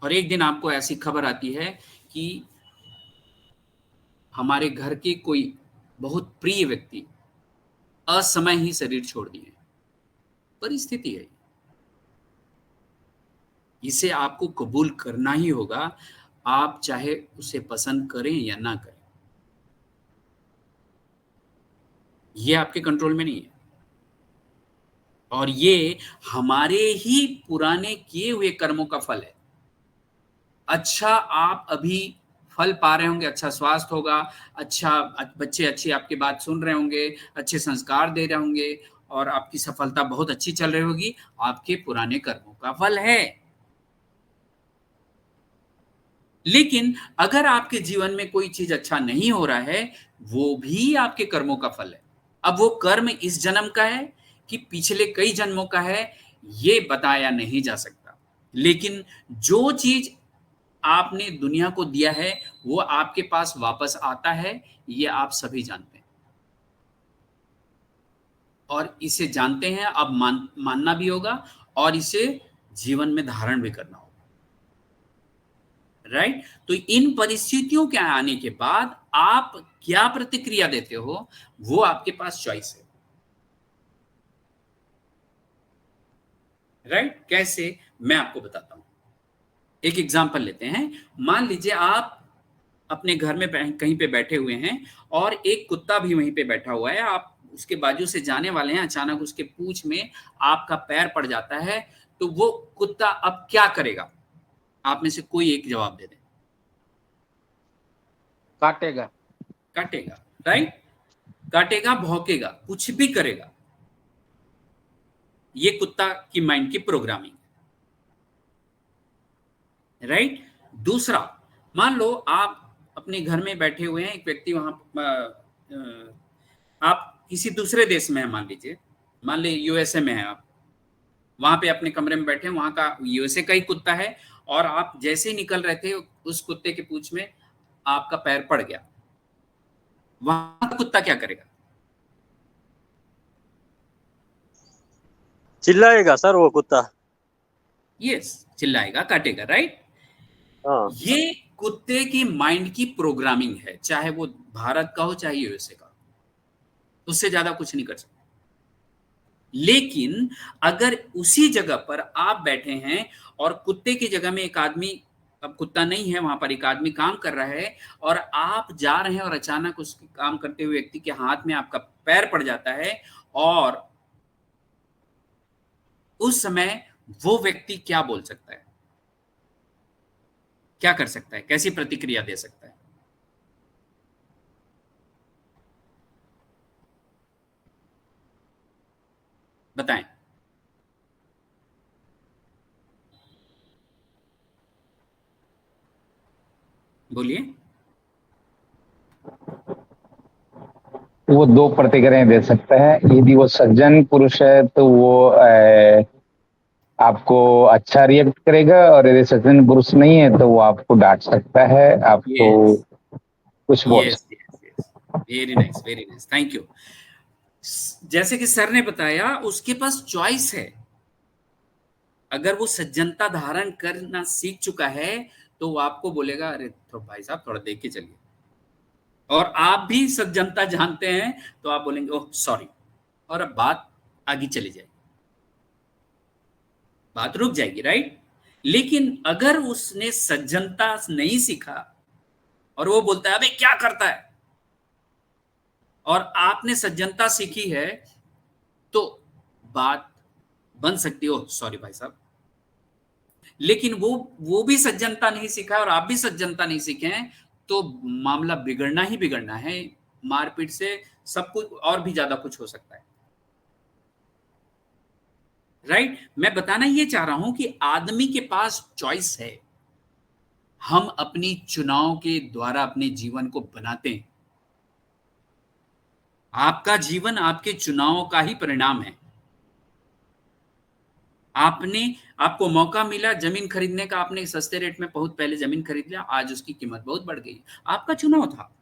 और एक दिन आपको ऐसी खबर आती है कि हमारे घर के कोई बहुत प्रिय व्यक्ति असमय ही शरीर छोड़ दिए, परिस्थिति है। इसे आपको कबूल करना ही होगा, आप चाहे उसे पसंद करें या ना करें, ये आपके कंट्रोल में नहीं है। और ये हमारे ही पुराने किए हुए कर्मों का फल है। अच्छा आप अभी फल पा रहे होंगे, अच्छा स्वास्थ्य होगा, अच्छा बच्चे अच्छी आपकी बात सुन रहे होंगे, अच्छे संस्कार दे रहे होंगे और आपकी सफलता बहुत अच्छी चल रही होगी, आपके पुराने कर्मों का फल है। लेकिन अगर आपके जीवन में कोई चीज अच्छा नहीं हो रहा है, वो भी आपके कर्मों का फल है। अब वो कर्म इस जन्म का है कि पिछले कई जन्मों का है, ये बताया नहीं जा सकता। लेकिन जो चीज आपने दुनिया को दिया है वो आपके पास वापस आता है, ये आप सभी जानते हैं। और इसे जानते हैं, अब मानना भी होगा और इसे जीवन में धारण भी करना होगा। राइट? तो इन परिस्थितियों के आने के बाद आप क्या प्रतिक्रिया देते हो, वो आपके पास चॉइस है। राइट? कैसे, मैं आपको बताता हूं। एक एग्जांपल लेते हैं। मान लीजिए आप अपने घर में कहीं पे बैठे हुए हैं और एक कुत्ता भी वहीं पे बैठा हुआ है, आप उसके बाजू से जाने वाले हैं, अचानक उसके पूंछ में आपका पैर पड़ जाता है, तो वो कुत्ता अब क्या करेगा? आप में से कोई एक जवाब दे दे। काटेगा। काटेगा, राइट? काटेगा, भौंकेगा, कुछ भी करेगा। ये कुत्ता की माइंड की प्रोग्रामिंग है। राइट? दूसरा, मान लो आप अपने घर में बैठे हुए हैं, एक व्यक्ति वहां आप किसी दूसरे देश में है, मान ली यूएसए में है, आप वहां पे अपने कमरे में बैठे हैं, वहां का यूएसए का ही कुत्ता है और आप जैसे ही निकल रहे थे उस कुत्ते के पूंछ में आपका पैर पड़ गया, वहां का कुत्ता क्या करेगा? चिल्लाएगा सर वो कुत्ता। यस, चिल्लाएगा, काटेगा। राइट? हाँ। ये कुत्ते की माइंड की प्रोग्रामिंग है, चाहे वो भारत का हो चाहे यूएसए का, उससे ज्यादा कुछ नहीं कर सकते। लेकिन अगर उसी जगह पर आप बैठे हैं और कुत्ते की जगह में एक आदमी, अब कुत्ता नहीं है वहां पर, एक आदमी काम कर रहा है और आप जा रहे हैं और अचानक उस काम करते हुए व्यक्ति के हाथ में आपका पैर पड़ जाता है, और उस समय वो व्यक्ति क्या बोल सकता है, क्या कर सकता है, कैसी प्रतिक्रिया दे सकता है? बताएं। बोलिए। वो दो प्रतिक्रियाएं दे सकता है। यदि वो सज्जन पुरुष है तो वो आपको अच्छा रिएक्ट करेगा, और यदि सज्जन पुरुष नहीं है तो वो आपको डांट सकता है, आपको कुछ बोल सकता है। Very nice, very nice, thank you. जैसे कि सर ने बताया, उसके पास चॉइस है। अगर वो सज्जनता धारण करना सीख चुका है तो वो आपको बोलेगा, अरे तो भाई साहब थोड़ा देख के चलिए, और आप भी सज्जनता जानते हैं तो आप बोलेंगे ओह सॉरी, और अब बात आगे चली जाएगी, बात रुक जाएगी। राइट? लेकिन अगर उसने सज्जनता नहीं सीखा और वो बोलता है अबे क्या करता है, और आपने सज्जनता सीखी है, तो बात बन सकती हो सॉरी भाई साहब। लेकिन वो भी सज्जनता नहीं सीखा और आप भी सज्जनता नहीं सीखे हैं, तो मामला बिगड़ना ही बिगड़ना है। मारपीट से सब कुछ और भी ज्यादा कुछ हो सकता है। राइट? मैं बताना ये चाह रहा हूं कि आदमी के पास चॉइस है। हम अपनी चुनाव के द्वारा अपने जीवन को बनाते हैं। आपका जीवन आपके चुनावों का ही परिणाम है। आपको मौका मिला जमीन खरीदने का, आपने सस्ते रेट में बहुत पहले जमीन खरीद लिया, आज उसकी कीमत बहुत बढ़ गई। आपका चुनाव था।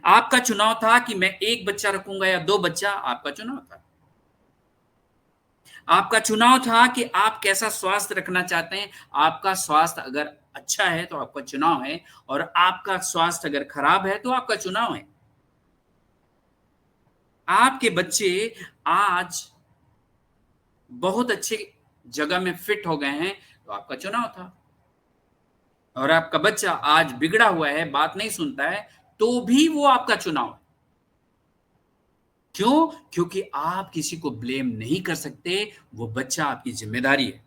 आपका चुनाव था कि मैं एक बच्चा रखूंगा या दो बच्चा, आपका चुनाव था। आपका चुनाव था कि आप कैसा स्वास्थ्य रखना चाहते हैं। आपका स्वास्थ्य अगर अच्छा है तो आपका चुनाव है, और आपका स्वास्थ्य अगर खराब है तो आपका चुनाव है। आपके बच्चे आज बहुत अच्छे जगह में फिट हो गए हैं तो आपका चुनाव था, और आपका बच्चा आज बिगड़ा हुआ है, बात नहीं सुनता है, तो भी वो आपका चुनाव है। क्यों? क्योंकि आप किसी को ब्लेम नहीं कर सकते, वो बच्चा आपकी जिम्मेदारी है।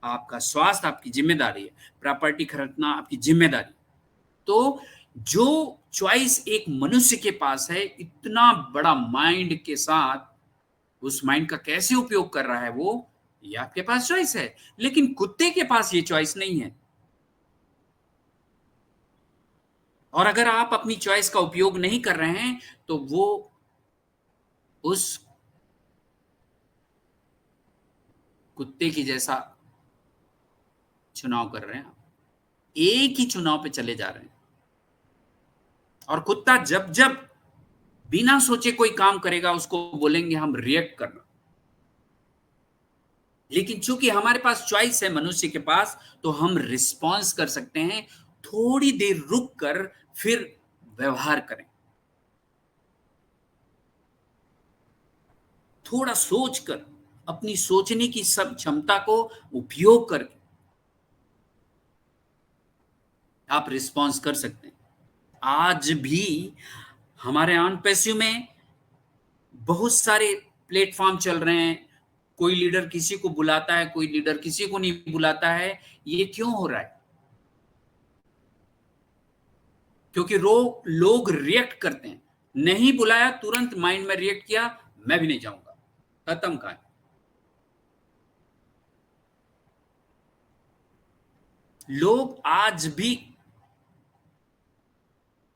आपका स्वास्थ्य आपकी जिम्मेदारी है, प्रॉपर्टी खरीदना आपकी जिम्मेदारी। तो जो चॉइस एक मनुष्य के पास है, इतना बड़ा माइंड के साथ, उस माइंड का कैसे उपयोग कर रहा है वो, ये आपके पास चॉइस है। लेकिन कुत्ते के पास ये चॉइस नहीं है। और अगर आप अपनी चॉइस का उपयोग नहीं कर रहे हैं तो वो उस कुत्ते की जैसा चुनाव कर रहे हैं। एक ही चुनाव पे चले जा रहे हैं। और कुत्ता जब जब बिना सोचे कोई काम करेगा उसको बोलेंगे हम रिएक्ट करना। लेकिन चूंकि हमारे पास चॉइस है मनुष्य के पास, तो हम रिस्पॉन्स कर सकते हैं। थोड़ी देर रुक कर फिर व्यवहार करें, थोड़ा सोचकर, अपनी सोचने की सब क्षमता को उपयोग करके आप रिस्पॉन्स कर सकते हैं। आज भी हमारे ऑन पैसिव में बहुत सारे प्लेटफॉर्म चल रहे हैं। कोई लीडर किसी को बुलाता है, कोई लीडर किसी को नहीं बुलाता है। ये क्यों हो रहा है? क्योंकि लोग रिएक्ट करते हैं। नहीं बुलाया, तुरंत माइंड में रिएक्ट किया, मैं भी नहीं जाऊंगा, खत्म कहानी। लोग आज भी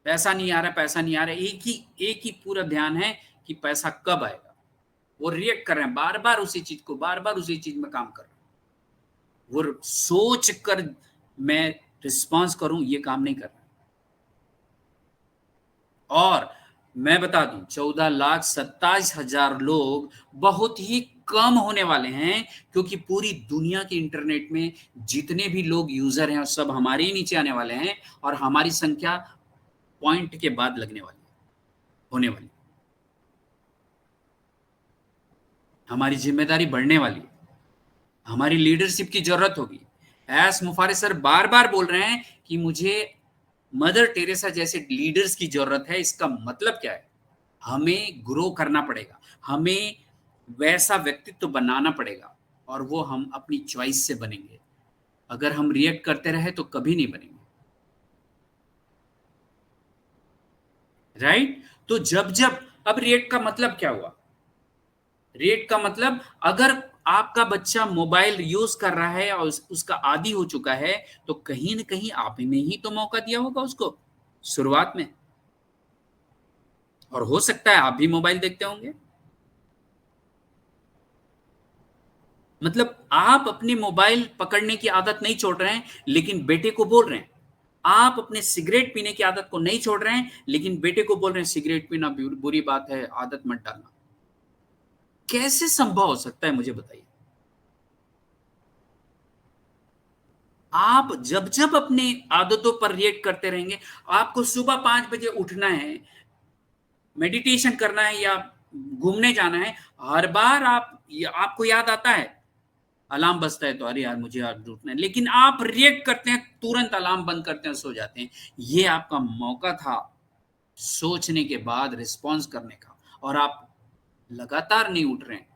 पैसा नहीं आ रहा, पैसा नहीं आ रहा, एक ही पूरा ध्यान है कि पैसा कब आएगा। वो रिएक्ट कर रहे हैं, बार बार उसी चीज को, बार बार उसी चीज में काम कर रहे हैं। वो सोच कर मैं रिस्पॉन्स करूं, ये काम नहीं कर रहा। और मैं बता दूं, 14,27,000 लोग बहुत ही कम होने वाले हैं, क्योंकि पूरी दुनिया के इंटरनेट में जितने भी लोग यूजर हैं सब हमारे ही नीचे आने वाले हैं। और हमारी संख्या पॉइंट के बाद लगने वाली होने वाली। हमारी जिम्मेदारी बढ़ने वाली है, हमारी लीडरशिप की जरूरत होगी। एस मुफारे सर बार बार बोल रहे हैं कि मुझे मदर टेरेसा जैसे लीडर्स की जरूरत है। इसका मतलब क्या है? हमें ग्रो करना पड़ेगा, हमें वैसा व्यक्तित्व बनाना पड़ेगा, और वो हम अपनी चॉइस से बनेंगे। अगर हम रिएक्ट करते रहे तो कभी नहीं बनेंगे। राइट? तो जब जब, अब रिएक्ट का मतलब क्या हुआ? रिएक्ट का मतलब, अगर आपका बच्चा मोबाइल यूज कर रहा है और उसका आदी हो चुका है, तो कहीं ना कहीं आपने ही तो मौका दिया होगा उसको शुरुआत में। और हो सकता है आप भी मोबाइल देखते होंगे। मतलब आप अपनी मोबाइल पकड़ने की आदत नहीं छोड़ रहे हैं, लेकिन बेटे को बोल रहे हैं। आप अपने सिगरेट पीने की आदत को नहीं छोड़ रहे हैं, लेकिन बेटे को बोल रहे हैं सिगरेट पीना बुरी बात है, आदत मत डालना। कैसे संभव हो सकता है, मुझे बताइए। आप जब जब अपने आदतों पर रिएक्ट करते रहेंगे, आपको सुबह 5 बजे उठना है, मेडिटेशन करना है या घूमने जाना है, हर बार आपको याद आता है, अलार्म बजता है तो अरे यार मुझे आज उठना है, लेकिन आप रिएक्ट करते हैं, तुरंत अलार्म बंद करते हैं, सो जाते हैं। ये आपका मौका था सोचने के बाद रिस्पॉन्स करने का, और आप लगातार नहीं उठ रहे हैं।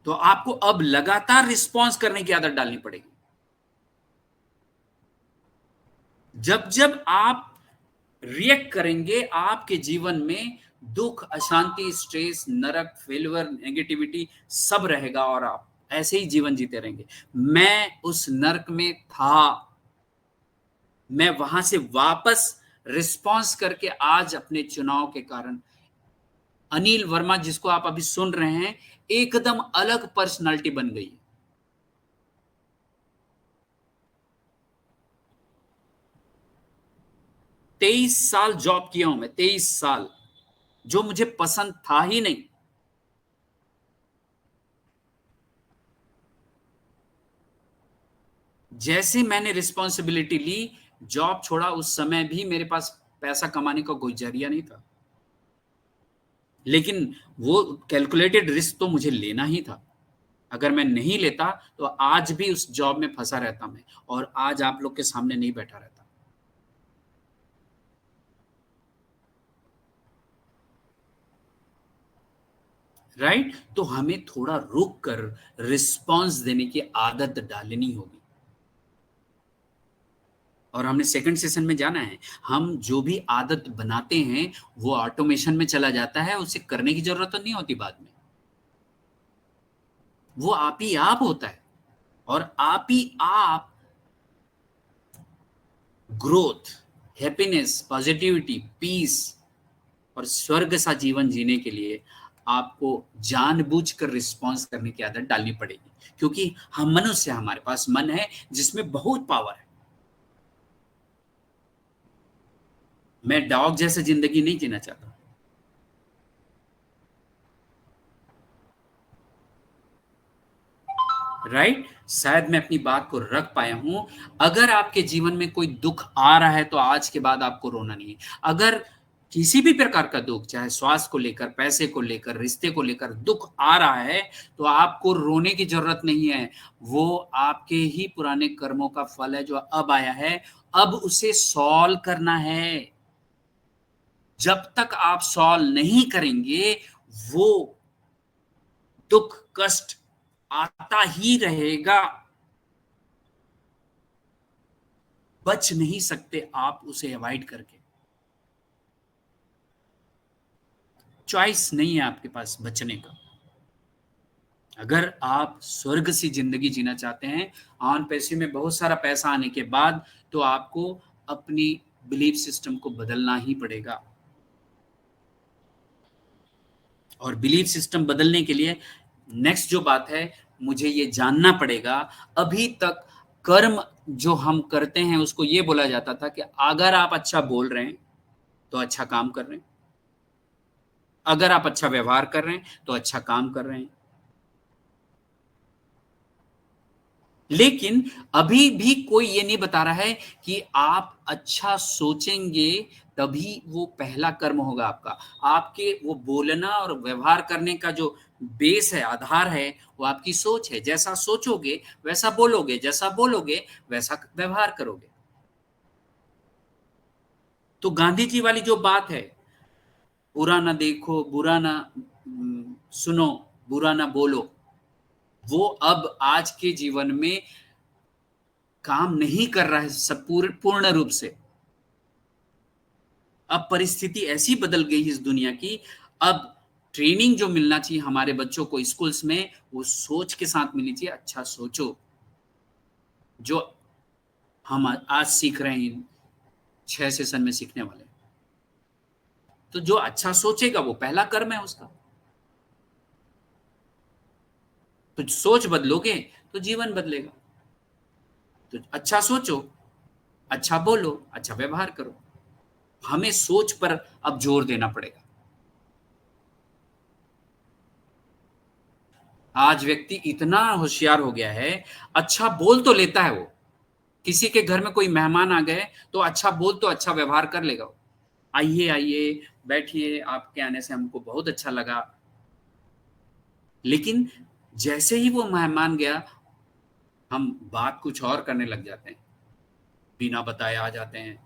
तो आपको अब लगातार रिस्पॉन्स करने की आदत डालनी पड़ेगी। जब जब आप रिएक्ट करेंगे, आपके जीवन में दुख, अशांति, स्ट्रेस, नरक, फेलियर, नेगेटिविटी सब रहेगा, और आप ऐसे ही जीवन जीते रहेंगे। मैं उस नरक में था, मैं वहां से वापस रिस्पॉन्स करके आज अपने चुनाव के कारण अनिल वर्मा, जिसको आप अभी सुन रहे हैं, एकदम अलग पर्सनालिटी बन गई। 23 साल जॉब किया हूं मैं, 23 साल, जो मुझे पसंद था ही नहीं। जैसे मैंने रिस्पॉन्सिबिलिटी ली, जॉब छोड़ा, उस समय भी मेरे पास पैसा कमाने का कोई जरिया नहीं था, लेकिन वो कैलकुलेटेड रिस्क तो मुझे लेना ही था। अगर मैं नहीं लेता तो आज भी उस जॉब में फंसा रहता मैं, और आज आप लोग के सामने नहीं बैठा रहता। राइट। तो हमें थोड़ा रुक कर रिस्पॉन्स देने की आदत डालनी होगी। और हमने सेकंड सेशन में जाना है, हम जो भी आदत बनाते हैं वो ऑटोमेशन में चला जाता है, उसे करने की जरूरत तो नहीं होती बाद में, वो आप ही आप होता है। और आप ही आप ग्रोथ, हैप्पीनेस, पॉजिटिविटी, पीस और स्वर्ग सा जीवन जीने के लिए आपको जानबूझकर रिस्पॉन्स करने की आदत डालनी पड़ेगी, क्योंकि हम मनुष्य, हमारे पास मन है जिसमें बहुत पावर है। मैं डॉग जैसा जिंदगी नहीं जीना चाहता। राइट। शायद मैं अपनी बात को रख पाया हूं। अगर आपके जीवन में कोई दुख आ रहा है तो आज के बाद आपको रोना नहीं है। अगर किसी भी प्रकार का दुख, चाहे स्वास्थ्य को लेकर, पैसे को लेकर, रिश्ते को लेकर दुख आ रहा है तो आपको रोने की जरूरत नहीं है। वो आपके ही पुराने कर्मों का फल है जो अब आया है, अब उसे सॉल्व करना है। जब तक आप सॉल्व नहीं करेंगे वो दुख, कष्ट आता ही रहेगा, बच नहीं सकते आप उसे अवॉइड करके। चॉइस नहीं है आपके पास बचने का। अगर आप स्वर्ग सी जिंदगी जीना चाहते हैं ऑन पैसे में बहुत सारा पैसा आने के बाद, तो आपको अपनी बिलीफ सिस्टम को बदलना ही पड़ेगा। और बिलीफ सिस्टम बदलने के लिए नेक्स्ट जो बात है, मुझे ये जानना पड़ेगा, अभी तक कर्म जो हम करते हैं उसको ये बोला जाता था कि अगर आप अच्छा बोल रहे हैं तो अच्छा काम कर रहे हैं, अगर आप अच्छा व्यवहार कर रहे हैं तो अच्छा काम कर रहे हैं। लेकिन अभी भी कोई ये नहीं बता रहा है कि आप अच्छा सोचेंगे तभी वो पहला कर्म होगा आपका। आपके वो बोलना और व्यवहार करने का जो बेस है, आधार है, वो आपकी सोच है। जैसा सोचोगे वैसा बोलोगे, जैसा बोलोगे वैसा व्यवहार करोगे। तो गांधी जी वाली जो बात है, बुरा ना देखो, बुरा ना सुनो, बुरा ना बोलो, वो अब आज के जीवन में काम नहीं कर रहा है सब पूर्ण रूप से। अब परिस्थिति ऐसी बदल गई इस दुनिया की, अब ट्रेनिंग जो मिलना चाहिए हमारे बच्चों को स्कूल्स में, वो सोच के साथ मिलनी चाहिए। अच्छा सोचो, जो हम आज सीख रहे हैं 6 सेशन में सीखने वाले, तो जो अच्छा सोचेगा वो पहला कर्म है उसका। तो सोच बदलोगे तो जीवन बदलेगा। तो अच्छा सोचो, अच्छा बोलो, अच्छा व्यवहार करो। हमें सोच पर अब जोर देना पड़ेगा। आज व्यक्ति इतना होशियार हो गया है, अच्छा बोल तो लेता है वो, किसी के घर में कोई मेहमान आ गए तो अच्छा बोल तो अच्छा व्यवहार कर लेगा। आइए आइए बैठिए, आपके आने से हमको बहुत अच्छा लगा। लेकिन जैसे ही वो मेहमान गया, हम बात कुछ और करने लग जाते हैं, बिना बताए आ जाते हैं।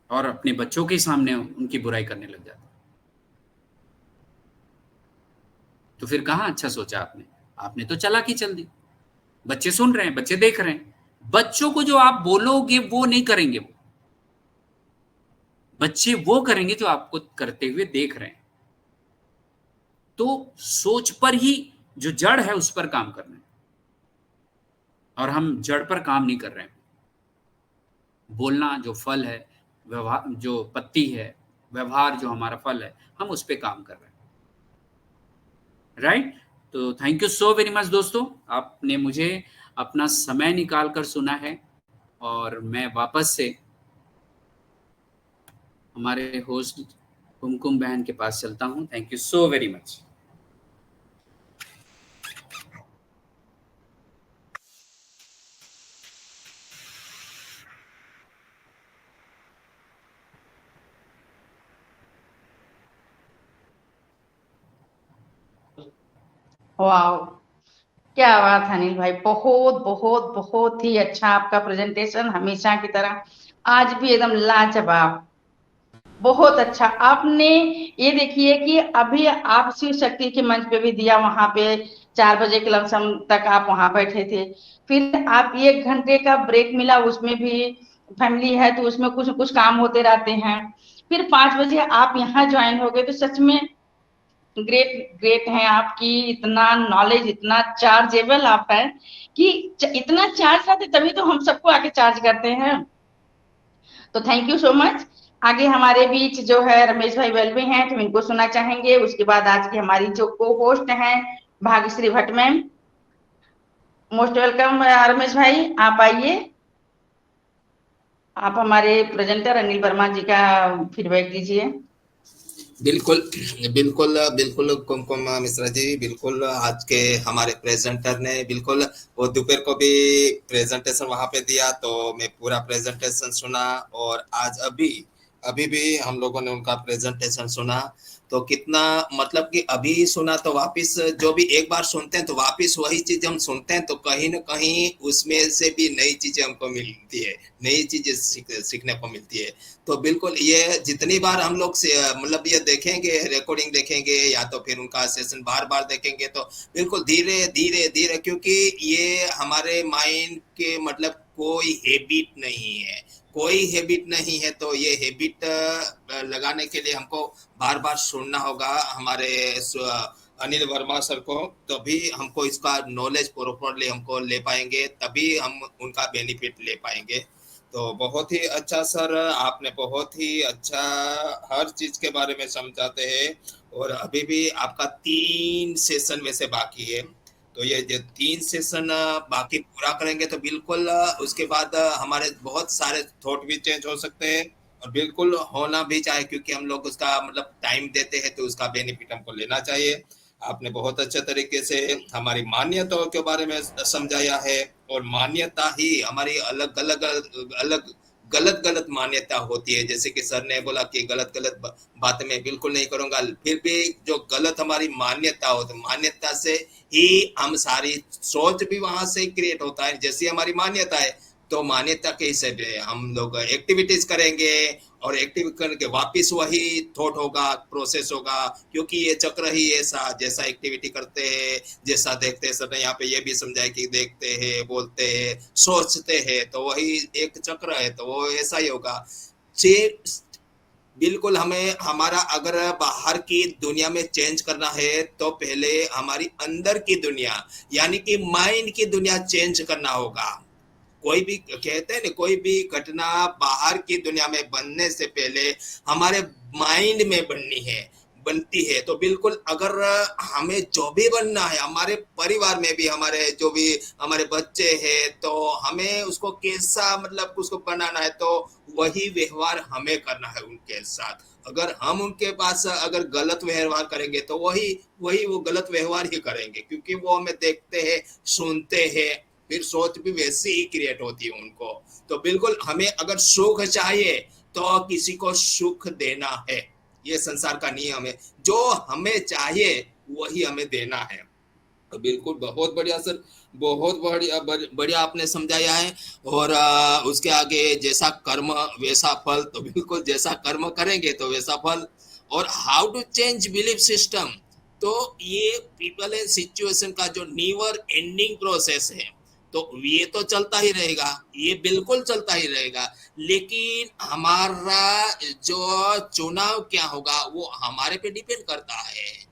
और अपने बच्चों के सामने उनकी बुराई करने लग जाते हैं। तो फिर कहाँ अच्छा सोचा आपने? आपने तो चालाकी चल दी। बच्चे सुन रहे हैं, बच्चे देख रहे हैं। बच्चों को जो आप बोलोगे वो नहीं करेंगे, वो बच्चे वो करेंगे जो आपको करते हुए देख रहे हैं। तो सोच पर ही जो जड़ है उस पर काम करना है, और हम जड़ पर काम नहीं कर रहे हैं। बोलना जो फल है, व्यवहार जो पत्ती है, व्यवहार जो हमारा फल है, हम उस पर काम कर रहे हैं। राइट। तो thank you so very much दोस्तों, आपने मुझे अपना समय निकाल कर सुना है। और मैं वापस से हमारे होस्ट कुमकुम बहन के पास चलता हूं। Thank you so very much. वाह, क्या बात है अनिल भाई, बहुत बहुत बहुत ही अच्छा आपका प्रेजेंटेशन, हमेशा की तरह आज भी एकदम लाजवाब। बहुत अच्छा आपने ये देखिए कि अभी आप शिव शक्ति के मंच पे भी दिया, वहां पे 4 बजे के लमसम तक आप वहां बैठे थे, फिर आप 1 घंटे का ब्रेक मिला, उसमें भी फैमिली है तो उसमें कुछ कुछ काम होते रहते हैं, फिर 5 बजे आप यहाँ ज्वाइन हो गए, तो सच में ग्रेट ग्रेट है आपकी, इतना नॉलेज, इतना चार्जेबल आप है कि इतना चार्ज रहते तभी तो हम सबको आके चार्ज करते हैं। तो थैंक यू सो मच। आगे हमारे बीच जो है रमेश भाई वेलवे हैं, तो इनको सुनना चाहेंगे, उसके बाद आज की हमारी जो को होस्ट हैं Bhagyashree Bhatt ma'am. Most welcome Ramesh भाई, आप आइए। आप हमारे प्रेजेंटर अनिल वर्मा जी का फीडबैक दीजिए। बिल्कुल बिल्कुल बिल्कुल कुमकुम मिश्रा जी, बिल्कुल आज के हमारे प्रेजेंटर ने बिल्कुल वो दोपहर को भी प्रेजेंटेशन वहां पे दिया, तो मैं पूरा प्रेजेंटेशन सुना, और आज अभी अभी भी हम लोगों ने उनका प्रेजेंटेशन सुना, तो कितना मतलब कि अभी सुना तो वापस जो भी एक बार सुनते हैं तो वापस वही चीज हम सुनते हैं, तो कहीं ना कहीं उसमें से भी नई चीजें हमको मिलती है, नई चीजें सीखने को मिलती है। तो बिल्कुल ये जितनी बार हम लोग मतलब ये देखेंगे, रिकॉर्डिंग देखेंगे या तो फिर उनका सेशन बार बार देखेंगे, तो बिल्कुल धीरे धीरे धीरे, क्योंकि ये हमारे माइंड के मतलब कोई हैबिट नहीं है, कोई हैबिट नहीं है, तो ये हैबिट लगाने के लिए हमको बार बार सुनना होगा हमारे अनिल वर्मा सर को, तभी हमको इसका नॉलेज प्रॉपरली हमको ले पाएंगे, तभी हम उनका बेनिफिट ले पाएंगे। तो बहुत ही अच्छा सर, आपने बहुत ही अच्छा हर चीज के बारे में समझाते हैं, और अभी भी आपका 3 सेशन में से बाकी है, तो ये जो 3 सेशन बाकी पूरा करेंगे तो बिल्कुल उसके बाद हमारे बहुत सारे थॉट भी चेंज हो सकते हैं, और बिल्कुल होना भी चाहिए, क्योंकि हम लोग उसका मतलब टाइम देते हैं तो उसका बेनिफिट हमको लेना चाहिए। आपने बहुत अच्छे तरीके से हमारी मान्यताओं के बारे में समझाया है, और मान्यता ही हमारी अलग अलग अलग गलत गलत मान्यता होती है, जैसे कि सर ने बोला कि गलत गलत बात मैं बिल्कुल नहीं करूंगा, फिर भी जो गलत हमारी मान्यता हो, तो मान्यता से ही हम सारी सोच भी वहां से क्रिएट होता है, जैसी हमारी मान्यता है तो मान्यता के हिसाब से हम लोग एक्टिविटीज करेंगे, और एक्टिव करके वापस वही थॉट होगा, प्रोसेस होगा, क्योंकि ये चक्र ही ऐसा, जैसा एक्टिविटी करते हैं, जैसा देखते हैं, सर ने यहाँ पे ये भी समझाया कि देखते हैं, बोलते हैं, सोचते हैं, तो वही एक चक्र है, तो वो ऐसा ही होगा। बिल्कुल हमें हमारा अगर बाहर की दुनिया में चेंज करना है तो पहले हमारी अंदर की दुनिया यानी कि माइंड की दुनिया चेंज करना होगा। कोई भी कहते हैं ना, कोई भी घटना बाहर की दुनिया में बनने से पहले हमारे माइंड में बनती है, तो बिल्कुल अगर हमें जो भी बनना है, हमारे परिवार में भी हमारे जो भी हमारे बच्चे हैं, तो हमें उसको कैसा मतलब उसको बनाना है, तो वही व्यवहार हमें करना है उनके साथ। अगर हम उनके पास अगर गलत व्यवहार करेंगे तो वही वही वो गलत व्यवहार ही करेंगे, क्योंकि वो हमें देखते हैं, सुनते हैं, फिर सोच भी वैसी ही क्रिएट होती है उनको। तो बिल्कुल हमें अगर सुख चाहिए तो किसी को सुख देना है, ये संसार का नियम है, जो हमें चाहिए वही हमें देना है। तो बिल्कुल बहुत बढ़िया सर, बहुत बढ़िया बढ़िया आपने समझाया है, और उसके आगे जैसा कर्म वैसा फल, तो बिल्कुल जैसा कर्म करेंगे तो वैसा फल। और how to change belief system, तो ये पीपल एंड सिचुएशन का जो नेवर एंडिंग प्रोसेस है, तो ये तो चलता ही रहेगा, ये बिल्कुल चलता ही रहेगा, लेकिन हमारा जो चुनाव क्या होगा वो हमारे पे डिपेंड करता है।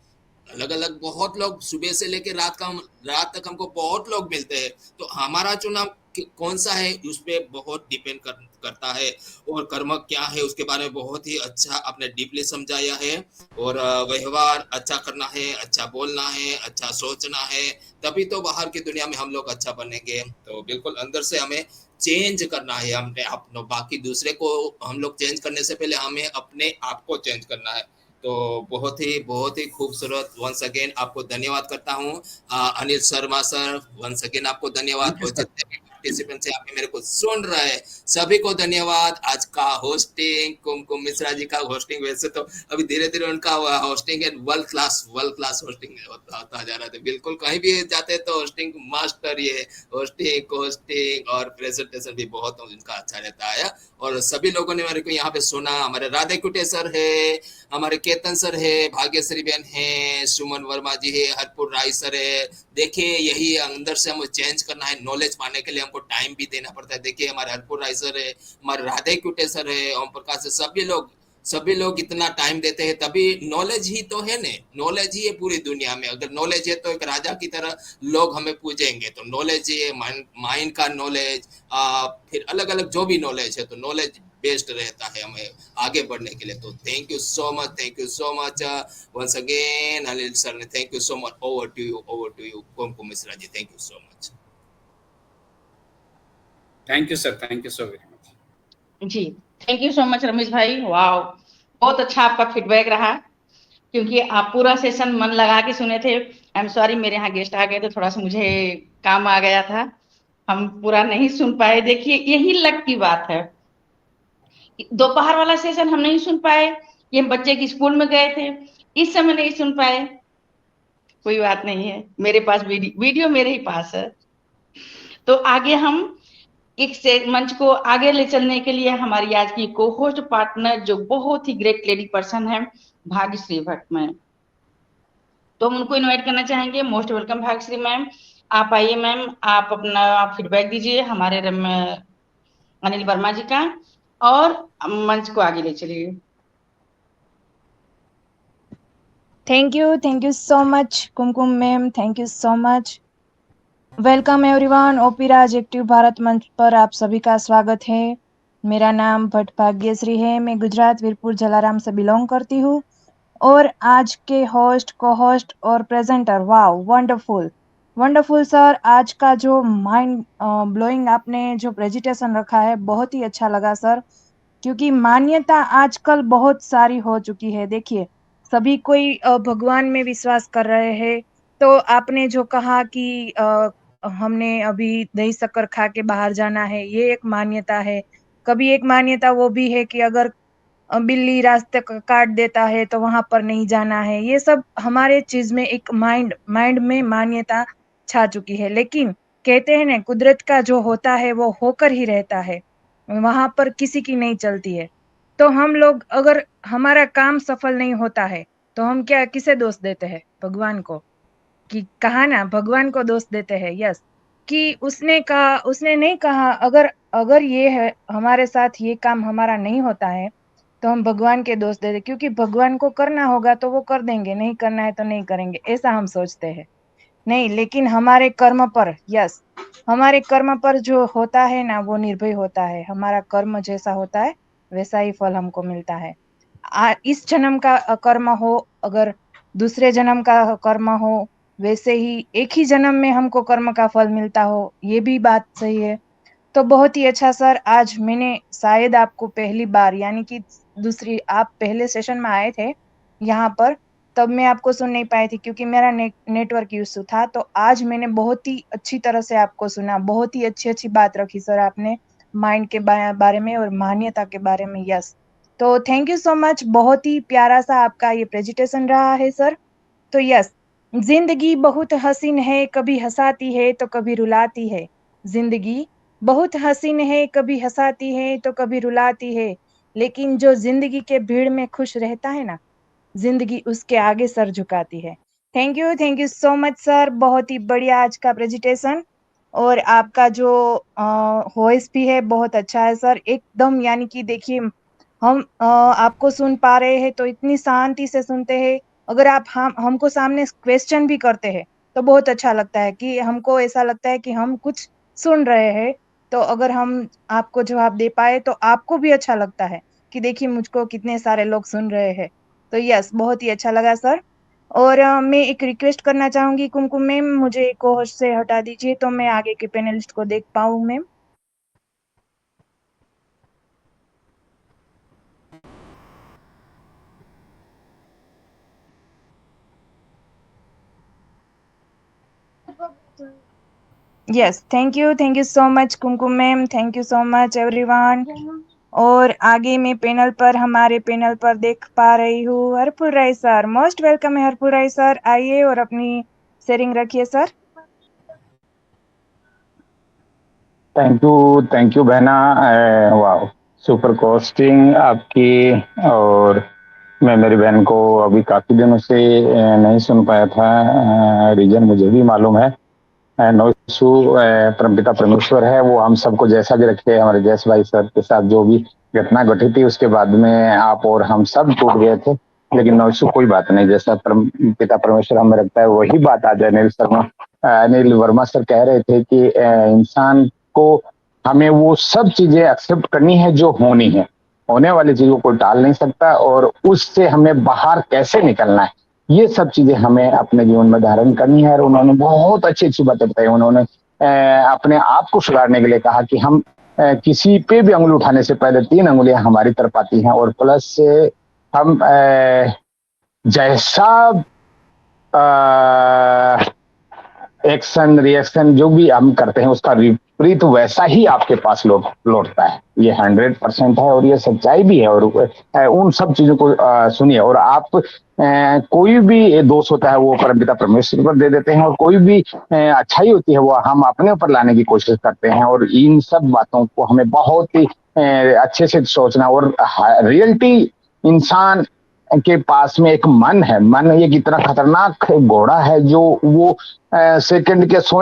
अलग अलग बहुत लोग सुबह से लेकर रात तक हमको बहुत लोग मिलते हैं, तो हमारा चुनाव कौन सा है उस पर बहुत डिपेंड करता है। और कर्म क्या है उसके बारे में बहुत ही अच्छा आपने डीपली समझाया है, और व्यवहार अच्छा करना है, अच्छा बोलना है, अच्छा सोचना है, तभी तो बाहर की दुनिया में हम लोग अच्छा बनेंगे। तो बिल्कुल अंदर से हमें चेंज करना है, हमने अपने बाकी दूसरे को हम लोग चेंज करने से पहले हमें अपने आप को चेंज करना है। तो बहुत ही खूबसूरत, वंस अगेन आपको धन्यवाद करता हूँ Anil Sharma sir, once again आपको धन्यवाद। और जितने भी पार्टिसिपेंट्स यहाँ पे मेरे को सुन रहे हैं, सभी को धन्यवाद। आज का होस्टिंग कुमकुम मिश्रा जी का होस्टिंग, वैसे तो अभी धीरे धीरे उनका होस्टिंग है वर्ल्ड क्लास होस्टिंग होता जा रहा था। बिल्कुल कहीं भी जाते हैं तो होस्टिंग मास्टर, ये होस्टिंग और प्रेजेंटेशन भी बहुत उनका अच्छा रहता है। और सभी लोगों ने मेरे को यहाँ पे सुना, हमारे राधे कुटे सर है, हमारे केतन सर है, भाग्यश्री बहन है, सुमन वर्मा जी है, हरपुर राय सर है। देखिए यही अंदर से हमें चेंज करना है, नॉलेज पाने के लिए हमको टाइम भी देना पड़ता है। देखिए हमारे हरपुर राय सर है, हमारे राधे कुटे सर है, ओम प्रकाश है, सभी लोग इतना टाइम देते हैं, तभी नॉलेज ही तो है ने, नॉलेज ही है पूरी दुनिया में। अगर नॉलेज है तो एक राजा की तरह लोग हमें पूजेंगे। तो नॉलेज है, माइंड का नॉलेज, फिर अलग अलग जो भी नॉलेज है, तो नॉलेज बेस्ड रहता है हमें आगे बढ़ने के लिए। तो thank you so much once again Anil sir ने, thank you so much. Over to you Kumkum Mishra ji, thank you so much. Thank you sir, thank you so very much जी। Thank you so much Ramesh भाई, वाह बहुत अच्छा आपका फीडबैक रहा, क्योंकि आप पूरा सेशन मन लगा के सुने थे। आई एम सॉरी, मेरे यहाँ गेस्ट आ गए तो थोड़ा सा मुझे काम आ गया था, हम पूरा नहीं सुन पाए। देखिए यही लक की बात है, दोपहर वाला सेशन हम नहीं सुन पाए, ये बच्चे की स्कूल में गए थे, इस समय नहीं सुन पाए, कोई बात नहीं है, मेरे पास वीडियो मेरे ही पास है। तो आगे हम एक से मंच को आगे ले चलने के लिए हमारी आज की को होस्ट पार्टनर, जो बहुत ही ग्रेट लेडी पर्सन है, भाग्यश्री भट्ट मैम, तो हम उनको इनवाइट करना चाहेंगे। मोस्ट वेलकम भाग्यश्री मैम, आप आइए मैम, आप अपना फीडबैक दीजिए हमारे अनिल वर्मा जी का, और मंच को आगे ले चलिए। Thank you so much, Kumkum ma'am. Thank you so much. Welcome everyone, OP Raj active Bharat मंच पर आप सभी का स्वागत है। मेरा नाम भट्ट भाग्यश्री है, मैं गुजरात वीरपुर जलाराम से बिलोंग करती हूँ और आज के होस्ट, को होस्ट और प्रेजेंटर, वाओ वंडरफुल सर। आज का जो माइंड ब्लोइंग आपने जो प्रेजेंटेशन रखा है बहुत ही अच्छा लगा सर, क्योंकि मान्यता आजकल बहुत सारी हो चुकी है। देखिए सभी कोई भगवान में विश्वास कर रहे हैं, तो आपने जो कहा कि हमने अभी दही शक्कर खा के बाहर जाना है, ये एक मान्यता है। कभी एक मान्यता वो भी है कि अगर बिल्ली रास्ते काट देता है तो वहां पर नहीं जाना है। ये सब हमारे चीज में एक माइंड में मान्यता छा चुकी है। लेकिन कहते हैं ना, कुदरत का जो होता है वो होकर ही रहता है, वहां पर किसी की नहीं चलती है। तो हम लोग अगर हमारा काम सफल नहीं होता है तो हम क्या किसे दोष देते हैं? भगवान को। कि कहा ना, भगवान को दोष देते हैं। यस, कि उसने कहा, उसने नहीं कहा। अगर अगर ये है हमारे साथ, ये काम हमारा नहीं होता है तो हम भगवान के दोष देते, क्योंकि भगवान को करना होगा तो वो कर देंगे, नहीं करना है तो नहीं करेंगे, ऐसा हम सोचते हैं। नहीं, लेकिन हमारे कर्म पर, यस, हमारे कर्म पर जो होता है ना वो निर्भय होता है। हमारा कर्म जैसा होता है वैसा ही फल हमको मिलता है। इस जन्म का कर्म हो, अगर दूसरे जन्म का कर्म हो, वैसे ही एक ही जन्म में हमको कर्म का फल मिलता हो, ये भी बात सही है। तो बहुत ही अच्छा सर, आज मैंने शायद आपको पहली बार, यानी कि दूसरी, आप पहले सेशन में आए थे यहाँ पर, तब मैं आपको सुन नहीं पाई थी क्योंकि मेरा नेटवर्क इशू था। तो आज मैंने बहुत ही अच्छी तरह से आपको सुना, बहुत ही अच्छी अच्छी बात रखी सर आपने माइंड के बारे में और मान्यता के बारे में। यस, तो थैंक यू सो मच। बहुत ही प्यारा सा आपका ये प्रेजेंटेशन रहा है सर। तो यस, जिंदगी बहुत हसीन है, कभी हंसाती है तो कभी रुलाती है। जिंदगी बहुत हसीन है, कभी हंसाती है तो कभी रुलाती है, लेकिन जो जिंदगी के भीड़ में खुश रहता है ना, जिंदगी उसके आगे सर झुकाती है। Thank you so much sir, बहुत ही बढ़िया आज का प्रेजेंटेशन। और आपका जो वॉइस भी है बहुत अच्छा है सर, एकदम, यानी कि देखिए हम आपको सुन पा रहे हैं तो इतनी शांति से सुनते हैं। अगर आप हमको सामने क्वेश्चन भी करते हैं तो बहुत अच्छा लगता है, कि हमको ऐसा लगता है कि हम कुछ सुन रहे हैं। तो अगर हम आपको जवाब दे पाए तो आपको भी अच्छा लगता है कि देखिए मुझको कितने सारे लोग सुन रहे हैं। तो यस, बहुत ही अच्छा लगा सर। और मैं एक रिक्वेस्ट करना चाहूंगी, कुमकुम मैम, मुझे को होस्ट से हटा दीजिए तो मैं आगे के पैनलिस्ट को देख पाऊँ ma'am. Yes, thank you so much Kumkum ma'am, thank you so much everyone. और आगे में हमारे पैनल पर देख पा रही हूँ हरपुर राय सर। मोस्ट वेलकम है हरपुर राय सर, आइए और अपनी शेयरिंग रखिए सर। थैंक यू बहना। वाह, सुपर कोस्टिंग आपकी। और मैं मेरी बहन को अभी काफी दिनों से नहीं सुन पाया था, रीजन मुझे भी मालूम है। नौसू परमपिता परमेश्वर है, वो हम सबको जैसा भी रखे। हमारे जैस भाई सर के साथ जो भी घटना घटी थी उसके बाद में आप और हम सब टूट गए थे, लेकिन नौसू कोई बात नहीं, जैसा पिता परमेश्वर हमें रखता है वही बात आज अनिल वर्मा सर कह रहे थे कि इंसान को हमें वो सब चीजें एक्सेप्ट करनी है जो होनी है, होने वाली चीजों को टाल नहीं सकता, और उससे हमें बाहर कैसे निकलना है ये सब चीजें हमें अपने जीवन में धारण करनी है। और उन्होंने बहुत अच्छी अच्छी बातें बताई। उन्होंने अपने आप को सुधारने के लिए कहा कि हम किसी पे भी अंगुली उठाने से पहले 3 अंगुलियां हमारी तरफ आती हैं, और प्लस हम जैसा एक्शन रिएक्शन जो भी हम करते हैं उसका विपरीत वैसा ही आपके पास लौटता है। ये 100% है और ये सच्चाई भी है। और उन सब चीजों को सुनिए, और आप कोई भी दोष होता है वो परमपिता परमेश्वर पर दे देते हैं, और कोई भी अच्छाई होती है वो हम अपने ऊपर लाने की कोशिश करते हैं। और इन सब बातों को हमें बहुत ही अच्छे से सोचना। और रियलिटी इंसान के पास में एक मन है। मन एक इतना खतरनाक घोड़ा है जो वो सेकंड के 100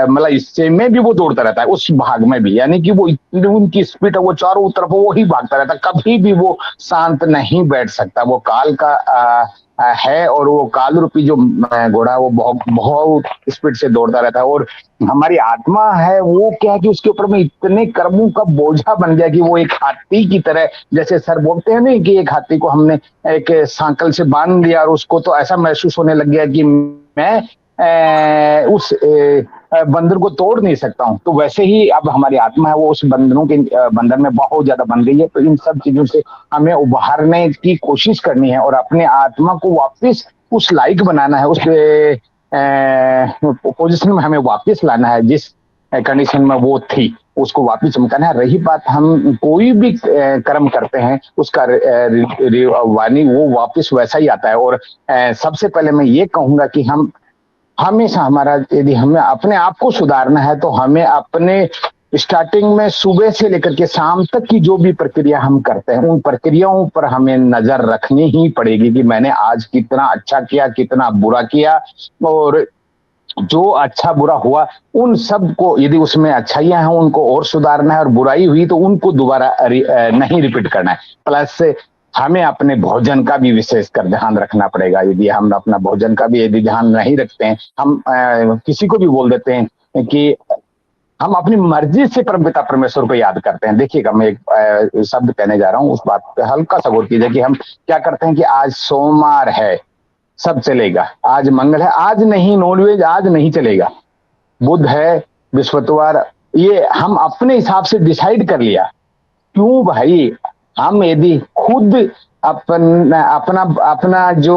मतलब इससे में भी वो दौड़ता रहता है, उस भाग में भी, यानी कि वो इतनी उनकी स्पीड है, वो चारों तरफ वो ही भागता रहता है, कभी भी वो शांत नहीं बैठ सकता। वो काल का है, और वो काल रूपी जो घोड़ा है वो बहुत स्पीड से दौड़ता रहता है। और हमारी आत्मा है वो क्या है कि उसके ऊपर में इतने कर्मों का बोझा बन गया कि वो एक हाथी की तरह, जैसे सर बोलते हैं ना कि एक हाथी को हमने एक सांकल से बांध दिया और उसको तो ऐसा महसूस होने लग गया कि मैं उस बंधन को तोड़ नहीं सकता हूँ। तो वैसे ही अब हमारी आत्मा है वो उस बंधनों के बंधन में बहुत ज्यादा बन गई है। तो इन सब चीजों से हमें उबारने की कोशिश करनी है और अपने आत्मा को वापस उस लायक बनाना है, उस पोजीशन में हमें वापस लाना है जिस कंडीशन में वो थी, उसको वापस चमकाना है। रही बात हम कोई भी कर्म करते हैं उसका वाणी वो वापस वैसा ही आता है। और सबसे पहले मैं ये कहूंगा कि हम हमेशा हमारा, यदि हमें अपने आप को सुधारना है तो हमें अपने स्टार्टिंग में सुबह से लेकर के शाम तक की जो भी प्रक्रिया हम करते हैं उन प्रक्रियाओं पर हमें नजर रखनी ही पड़ेगी कि मैंने आज कितना अच्छा किया, कितना बुरा किया, और जो अच्छा बुरा हुआ उन सब को, यदि उसमें अच्छाइयां हैं उनको और सुधारना है, और बुराई हुई तो उनको दोबारा नहीं रिपीट करना है। प्लस हमें अपने भोजन का भी विशेष कर ध्यान रखना पड़ेगा। यदि हम अपना भोजन का भी यदि ध्यान नहीं रखते हैं, हम किसी को भी बोल देते हैं कि हम अपनी मर्जी से परमपिता परमेश्वर को याद करते हैं। देखिएगा, मैं एक शब्द कहने जा रहा हूँ, उस बात पे हल्का सा गौर कीजिए कि हम क्या करते हैं कि आज सोमवार है, सब चलेगा, आज मंगल है, आज नहीं नॉनवेज, आज नहीं चलेगा, बुध है, बृहस्पतिवार, ये हम अपने हिसाब से डिसाइड कर लिया। क्यों भाई? हम यदि खुद अपना जो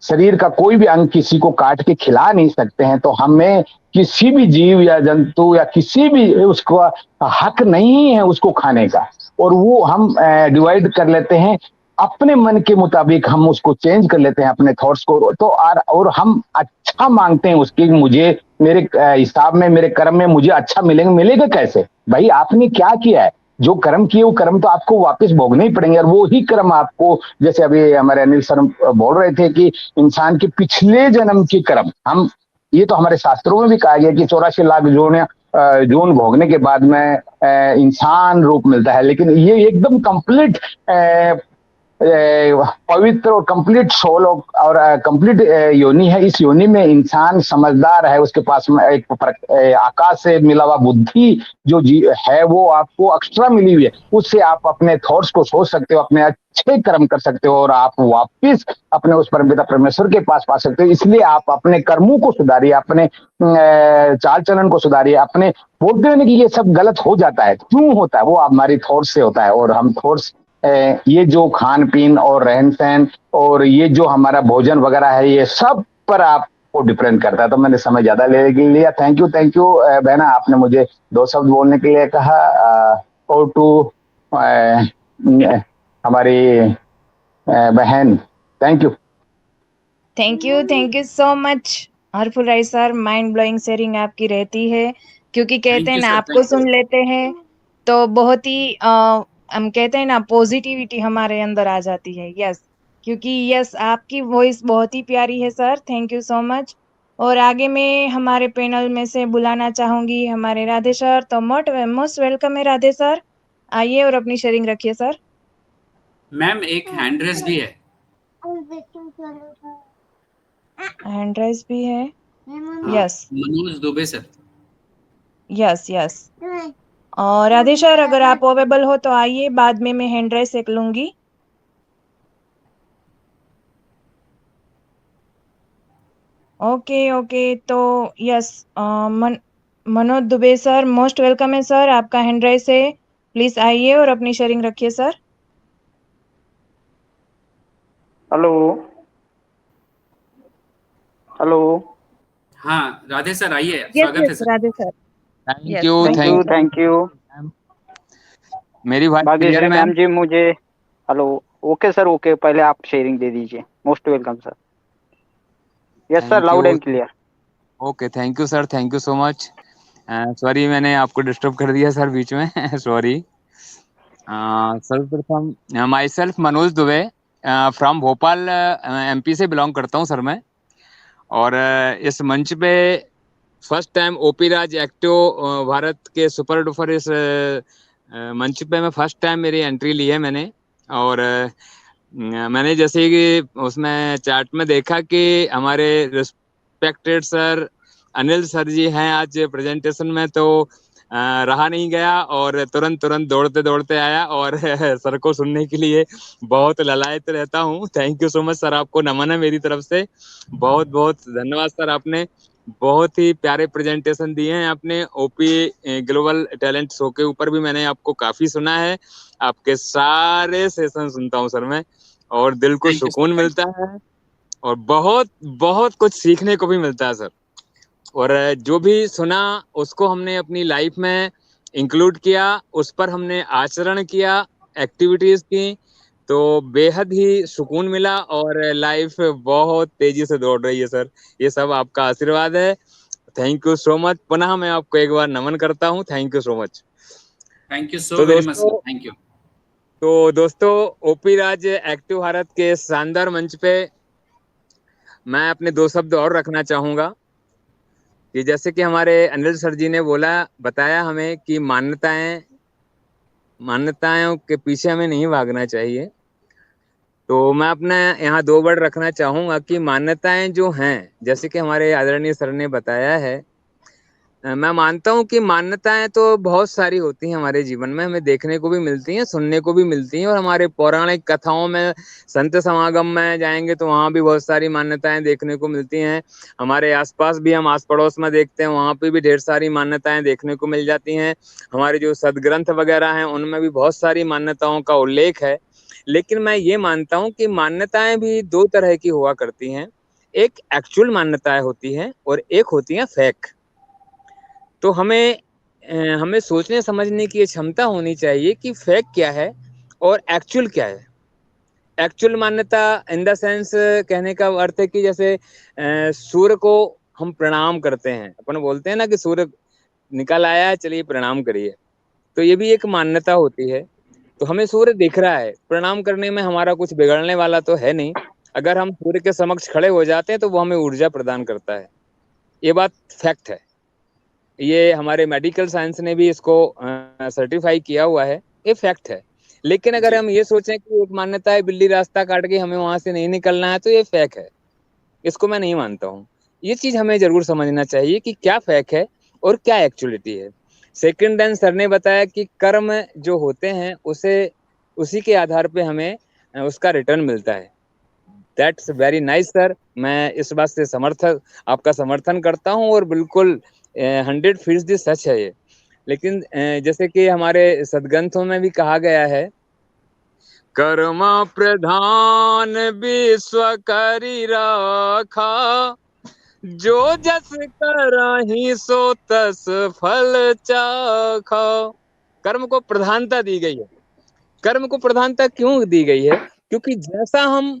शरीर का कोई भी अंग किसी को काट के खिला नहीं सकते हैं, तो हमें किसी भी जीव या जंतु या किसी भी उसको हक नहीं है उसको खाने का। और वो हम डिवाइड कर लेते हैं अपने मन के मुताबिक, हम उसको चेंज कर लेते हैं अपने थॉट्स को। तो और हम अच्छा मांगते हैं उसकी, मुझे मेरे हिसाब में, मेरे कर्म में मुझे अच्छा मिलेगा कैसे? भाई आपने क्या किया है? जो कर्म किए वो कर्म तो आपको वापस भोगने ही पड़ेंगे। और वो ही कर्म आपको, जैसे अभी हमारे अनिल सर बोल रहे थे कि इंसान के पिछले जन्म के कर्म, हम ये तो हमारे शास्त्रों में भी कहा गया कि 84 लाख जोन भोगने के बाद में इंसान रूप मिलता है। लेकिन ये एकदम कंप्लीट पवित्र और कंप्लीट सोल और कंप्लीट योनि है। इस योनि में इंसान समझदार है, उसके पास में एक आकाश से मिला हुआ बुद्धि जो है वो आपको एक्स्ट्रा मिली हुई है, उससे आप अपने थॉट्स को सोच सकते हो, अपने अच्छे कर्म कर सकते हो और आप वापिस अपने उस परमपिता परमेश्वर के पास पा सकते हो। इसलिए आप अपने कर्मों को सुधारिए, अपने चाल चलन को सुधारिए। अपने बोलते हैं कि ये सब गलत हो जाता है, क्यों होता है? वो हमारी थॉट्स से होता है। और हम थॉट्स, ये जो खान पीन और रहन सहन और ये जो हमारा भोजन वगैरह है, ये सब पर आप वो डिपेंड करता है। तो मैंने समय ज्यादा ले लिया। थैंक यू बहना, आपने मुझे 2 शब्द बोलने के लिए कहा। और टू हमारी बहन, thank you so much Harphul Rai sir. Mind blowing sharing आपकी रहती है, क्योंकि कहते थैंक हैं यू ना, सर, आपको थैंक यू। सुन लेते हैं तो बहुत ही हम कहते हैं ना, पॉजिटिविटी हमारे अंदर आ जाती है। यस, क्योंकि यस, आपकी वॉइस बहुत ही प्यारी है sir. Thank you so much. और आगे मैं हमारे पैनल में से बुलाना चाहूंगी हमारे राधे सर। तो मोस्ट वेलकम है राधे सर, आइए और अपनी शेयरिंग रखिए सर। मैम एक हैंड रेस भी है। हैंड राइज भी है। हाँ, yes Manoj Dubey sir. Yes yes. और राधे सर, अगर आप अवेलेबल हो तो आइए, बाद में मैं हैंड राइज सेक लूंगी। ओके, तो yes, Manoj Dubey sir, most welcome है सर, आपका हैंड राइज है। प्लीज आइए और अपनी शेयरिंग रखिए सर। Hello hello. हाँ राधे सर, आइए, यस स्वागत है yes sir. Radhe sir. Thank yes, you thank thank you you thank you. मेरी वॉइस क्लियर भाग्यश्री है मैम मैम? जी, मुझे हेलो। ओके सर, ओके, पहले आप शेयरिंग दे दीजिए। Most welcome sir. Yes sir, thank loud you. And clear. Okay, thank you sir, thank you so much. Sorry मैंने आपको disturb कर दिया सर बीच में सॉरी। सर्वप्रथम my self Manoj Dubey, from Bhopal, MP से बिलोंग करता हूँ सर मैं। और इस मंच पे first time OP Raj active Bharat के सुपर डुपर इस मंच पे मैं फर्स्ट टाइम मेरी एंट्री ली है मैंने। और मैंने जैसे कि उसमें चैट में देखा कि हमारे रिस्पेक्टेड सर अनिल सर जी हैं आज प्रेजेंटेशन में, तो रहा नहीं गया और तुरंत दौड़ते दौड़ते आया और सर को सुनने के लिए बहुत ललायत रहता हूँ। Thank you so much sir, आपको नमन है मेरी तरफ से। बहुत बहुत धन्यवाद सर, आपने बहुत ही प्यारे प्रेजेंटेशन दिए हैं। आपने ओपी ग्लोबल टैलेंट शो के ऊपर भी मैंने आपको काफी सुना है, आपके सारे सेशन सुनता हूँ सर मैं, और दिल को थैंक यू सुकून सर, मिलता है और बहुत बहुत कुछ सीखने को भी मिलता है सर। और जो भी सुना उसको हमने अपनी लाइफ में इंक्लूड किया, उस पर हमने आचरण किया, एक्टिविटीज की, तो बेहद ही सुकून मिला और लाइफ बहुत तेजी से दौड़ रही है सर। ये सब आपका आशीर्वाद है। Thank you so much. पुनः मैं आपको एक बार नमन करता हूँ। Thank you so much. Thank you सो तो very much sir, thank you. दोस्तों ओपी राज एक्टिव भारत के इस शानदार मंच पे मैं अपने 2 शब्द और रखना चाहूंगा कि जैसे कि हमारे अनिल सर जी ने बताया हमें कि मान्यताओं के पीछे हमें नहीं भागना चाहिए। तो मैं अपना यहाँ 2 वर्ड रखना चाहूंगा कि मान्यताएं जो हैं, जैसे कि हमारे आदरणीय सर ने बताया है, मैं मानता हूँ कि मान्यताएं तो बहुत सारी होती हैं हमारे जीवन में, हमें देखने को भी मिलती हैं, सुनने को भी मिलती हैं, और हमारे पौराणिक कथाओं में, संत समागम में जाएंगे तो वहाँ भी बहुत सारी मान्यताएं देखने को मिलती हैं। हमारे आसपास भी, हम आस पड़ोस में देखते हैं, वहाँ पे भी ढेर सारी मान्यताएं देखने को मिल जाती हैं। हमारे जो सदग्रंथ वगैरह हैं उनमें भी बहुत सारी मान्यताओं का उल्लेख है। लेकिन मैं ये मानता हूँ कि मान्यताएं भी 2 तरह की हुआ करती हैं। एक एक्चुअल मान्यताएं होती हैं और एक होती हैं फेक। तो हमें सोचने समझने की ये क्षमता होनी चाहिए कि फेक क्या है और एक्चुअल क्या है। एक्चुअल मान्यता इन द सेंस, कहने का अर्थ है कि जैसे सूर्य को हम प्रणाम करते हैं, अपन बोलते हैं ना कि सूर्य निकल आया है, चलिए प्रणाम करिए, तो ये भी एक मान्यता होती है। तो हमें सूर्य दिख रहा है, प्रणाम करने में हमारा कुछ बिगड़ने वाला तो है नहीं। अगर हम सूर्य के समक्ष खड़े हो जाते हैं तो वो हमें ऊर्जा प्रदान करता है। ये बात फैक्ट है, ये हमारे मेडिकल साइंस ने भी इसको सर्टिफाई किया हुआ है, ये फैक्ट है। लेकिन अगर जी। हम ये सोचें कि एक मान्यता है बिल्ली रास्ता काट के हमें वहां से नहीं निकलना है, तो ये फेक है, इसको मैं नहीं मानता हूँ। ये चीज हमें जरूर समझना चाहिए कि क्या फेक है और क्या एक्चुअलिटी है। सेकंड देन सर ने बताया कि कर्म जो होते हैं उसी के आधार पे हमें उसका रिटर्न मिलता है। That's very nice sir. मैं इस बात से आपका समर्थन करता हूँ और बिल्कुल 100% सच है ये। लेकिन जैसे कि हमारे सदग्रंथों में भी कहा गया है, कर्म प्रधान विश्व करि रखा, जो जस कराही सो तस फल चाखो। कर्म को प्रधानता दी गई है। कर्म को प्रधानता क्यों दी गई है? क्योंकि जैसा हम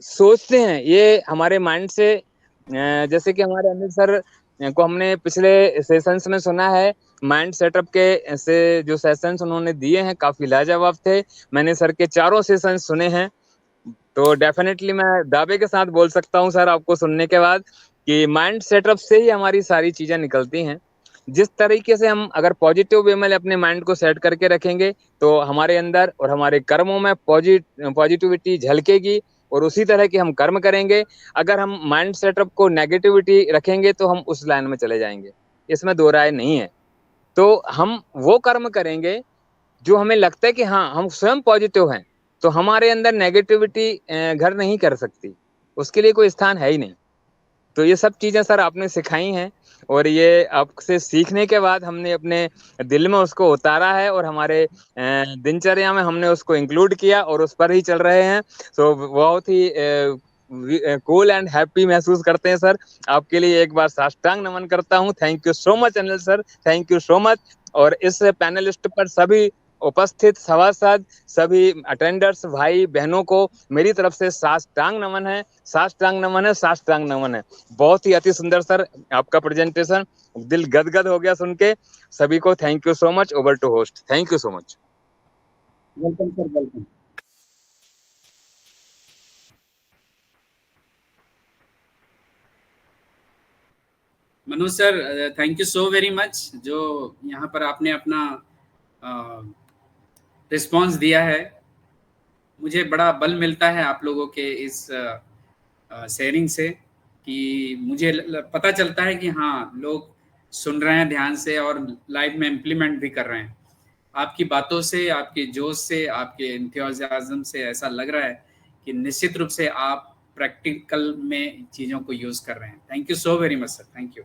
सोचते हैं, ये हमारे माइंड से जैसे कि हमारे अनिल सर को हमने पिछले सेशंस में सुना है, माइंड सेटअप के से जो सेशंस उन्होंने दिए हैं काफी लाजवाब थे। मैंने सर के चारों सेशंस सुने हैं, तो डेफिनेटली मैं दावे के साथ बोल सकता हूँ सर आपको सुनने के बाद कि माइंड सेटअप से ही हमारी सारी चीजें निकलती हैं। जिस तरीके से हम अगर पॉजिटिव वे में अपने माइंड को सेट करके रखेंगे तो हमारे अंदर और हमारे कर्मों में पॉजिटिविटी झलकेगी और उसी तरह के हम कर्म करेंगे। अगर हम माइंड सेटअप को नेगेटिविटी रखेंगे तो हम उस लाइन में चले जाएंगे, इसमें दो राय नहीं है। तो हम वो कर्म करेंगे जो हमें लगता है कि हाँ हम स्वयं पॉजिटिव हैं, तो हमारे अंदर नेगेटिविटी घर नहीं कर सकती, उसके लिए कोई स्थान है ही नहीं। तो ये सब चीजें सर आपने सिखाई हैं और ये आपसे सीखने के बाद हमने अपने दिल में उसको उतारा है और हमारे दिनचर्या में हमने उसको इंक्लूड किया और उस पर ही चल रहे हैं। तो बहुत ही कूल एंड हैप्पी महसूस करते हैं सर। आपके लिए एक बार साष्टांग नमन करता हूँ। Thank you so much Anil sir, thank you so much. और इस पैनलिस्ट पर सभी उपस्थित सभासद, सभी अटेंडर्स भाई बहनों को मेरी तरफ से साष्टांग नमन है, साष्टांग नमन है, साष्टांग नमन है। बहुत ही अति सुंदर सर आपका प्रेजेंटेशन, दिल गदगद हो गया सुन के। सभी को thank you so much. Over to host. Thank you so much. Welcome sir, welcome. Manoj sir, thank you so very much, जो यहाँ पर आपने अपना रिस्पॉन्स दिया है। मुझे बड़ा बल मिलता है आप लोगों के इस शेयरिंग से, कि मुझे पता चलता है कि हाँ लोग सुन रहे हैं ध्यान से और लाइफ में इम्प्लीमेंट भी कर रहे हैं। आपकी बातों से, आपके जोश से, आपके एंथुसियाज्म से ऐसा लग रहा है कि निश्चित रूप से आप प्रैक्टिकल में चीज़ों को यूज़ कर रहे हैं। Thank you so very much sir, thank you.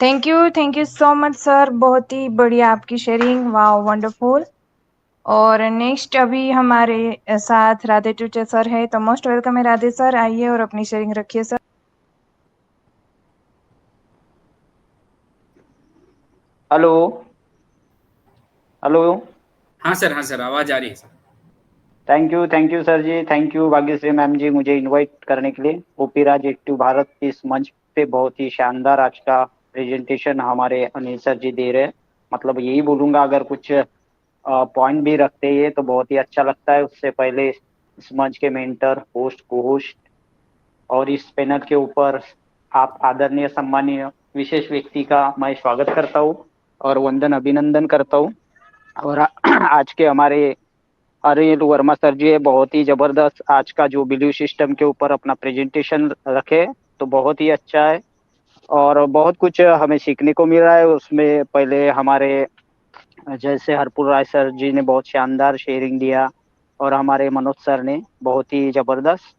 Thank you so much sir, बहुत ही बढ़िया आपकी शेयरिंग, वाओ वंडरफुल। और नेक्स्ट अभी हमारे साथ राधे टीचर सर है, तो मोस्ट वेलकम है राधे सर, आइए और अपनी शेयरिंग रखिए सर। Hello hello. हाँ सर, आवाज़ आ रही है sir. Thank you sir ji, thank you Bhagyashree ma'am ji मुझे इनवाइट करने के लिए। ओपी राज एक्टिव भारत इस मंच पे बहुत ही शानदार आज का प्रेजेंटेशन हमारे अनिल सर जी दे रहे हैं। मतलब यही बोलूँगा, अगर कुछ पॉइंट भी रखते हैं तो बहुत ही अच्छा लगता है। उससे पहले इस मंच के मेंटर, होस्ट, को होस्ट और इस पैनल के ऊपर आप आदरणीय सम्मानीय विशेष व्यक्ति का मैं स्वागत करता हूँ और वंदन अभिनंदन करता हूँ। और आज के हमारे अनिल वर्मा सर जी है, बहुत ही जबरदस्त आज का जो बिलीव सिस्टम के ऊपर अपना प्रेजेंटेशन रखे, तो बहुत ही अच्छा है और बहुत कुछ हमें सीखने को मिल रहा है। उसमें पहले हमारे जैसे हरपुर राय सर जी ने बहुत शानदार शेयरिंग दिया और हमारे मनोज सर ने बहुत ही जबरदस्त।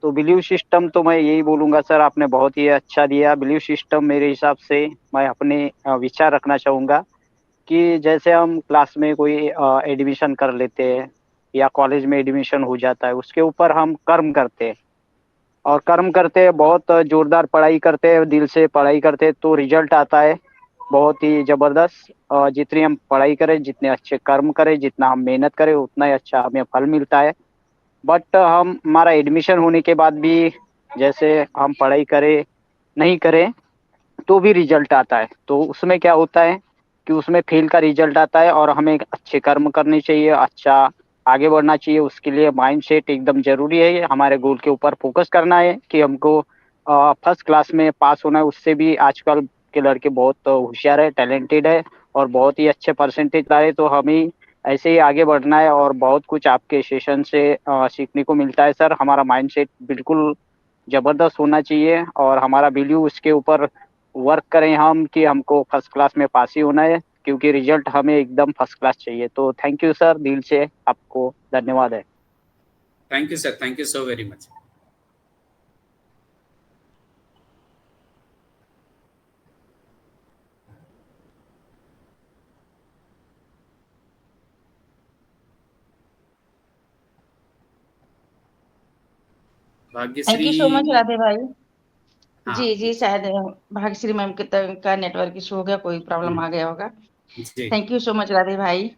तो बिलीव सिस्टम तो मैं यही बोलूँगा सर, आपने बहुत ही अच्छा दिया। बिलीव सिस्टम मेरे हिसाब से मैं अपने विचार रखना चाहूँगा कि जैसे हम क्लास में कोई एडमिशन कर लेते हैं या कॉलेज में एडमिशन हो जाता है, उसके ऊपर हम कर्म करते हैं और कर्म करते हैं, बहुत जोरदार पढ़ाई करते हैं, दिल से पढ़ाई करते हैं, तो रिजल्ट आता है बहुत ही ज़बरदस्त। जितनी हम पढ़ाई करें, जितने अच्छे कर्म करें, जितना हम मेहनत करें, उतना ही अच्छा हमें फल मिलता है। बट हम हमारा एडमिशन होने के बाद भी जैसे हम पढ़ाई करें नहीं करें तो भी रिजल्ट आता है, तो उसमें क्या होता है कि उसमें फेल का रिजल्ट आता है और हमें अच्छे कर्म करने चाहिए, अच्छा आगे बढ़ना चाहिए। उसके लिए माइंड सेट एकदम ज़रूरी है, हमारे गोल के ऊपर फोकस करना है कि हमको फर्स्ट क्लास में पास होना है। उससे भी आजकल के लड़के बहुत होशियार है, टैलेंटेड है और बहुत ही अच्छे परसेंटेज लाए, तो हमें ऐसे ही आगे बढ़ना है और बहुत कुछ आपके सेशन से सीखने को मिलता है सर। हमारा माइंड सेट बिल्कुल ज़बरदस्त होना चाहिए और हमारा बिलीव उसके ऊपर वर्क करें हम कि हमको फर्स्ट क्लास में पास ही होना है, क्योंकि रिजल्ट हमें एकदम फर्स्ट क्लास चाहिए। तो थैंक यू सर, दिल से आपको धन्यवाद है। Thank you sir, thank you so very much. Thank you so much Bhagyashree. Radhe भाई। हाँ जी जी, शायद भाग्यश्री मैम का नेटवर्क इशू हो गया, कोई प्रॉब्लम आ गया होगा। जी thank you so much Radhe भाई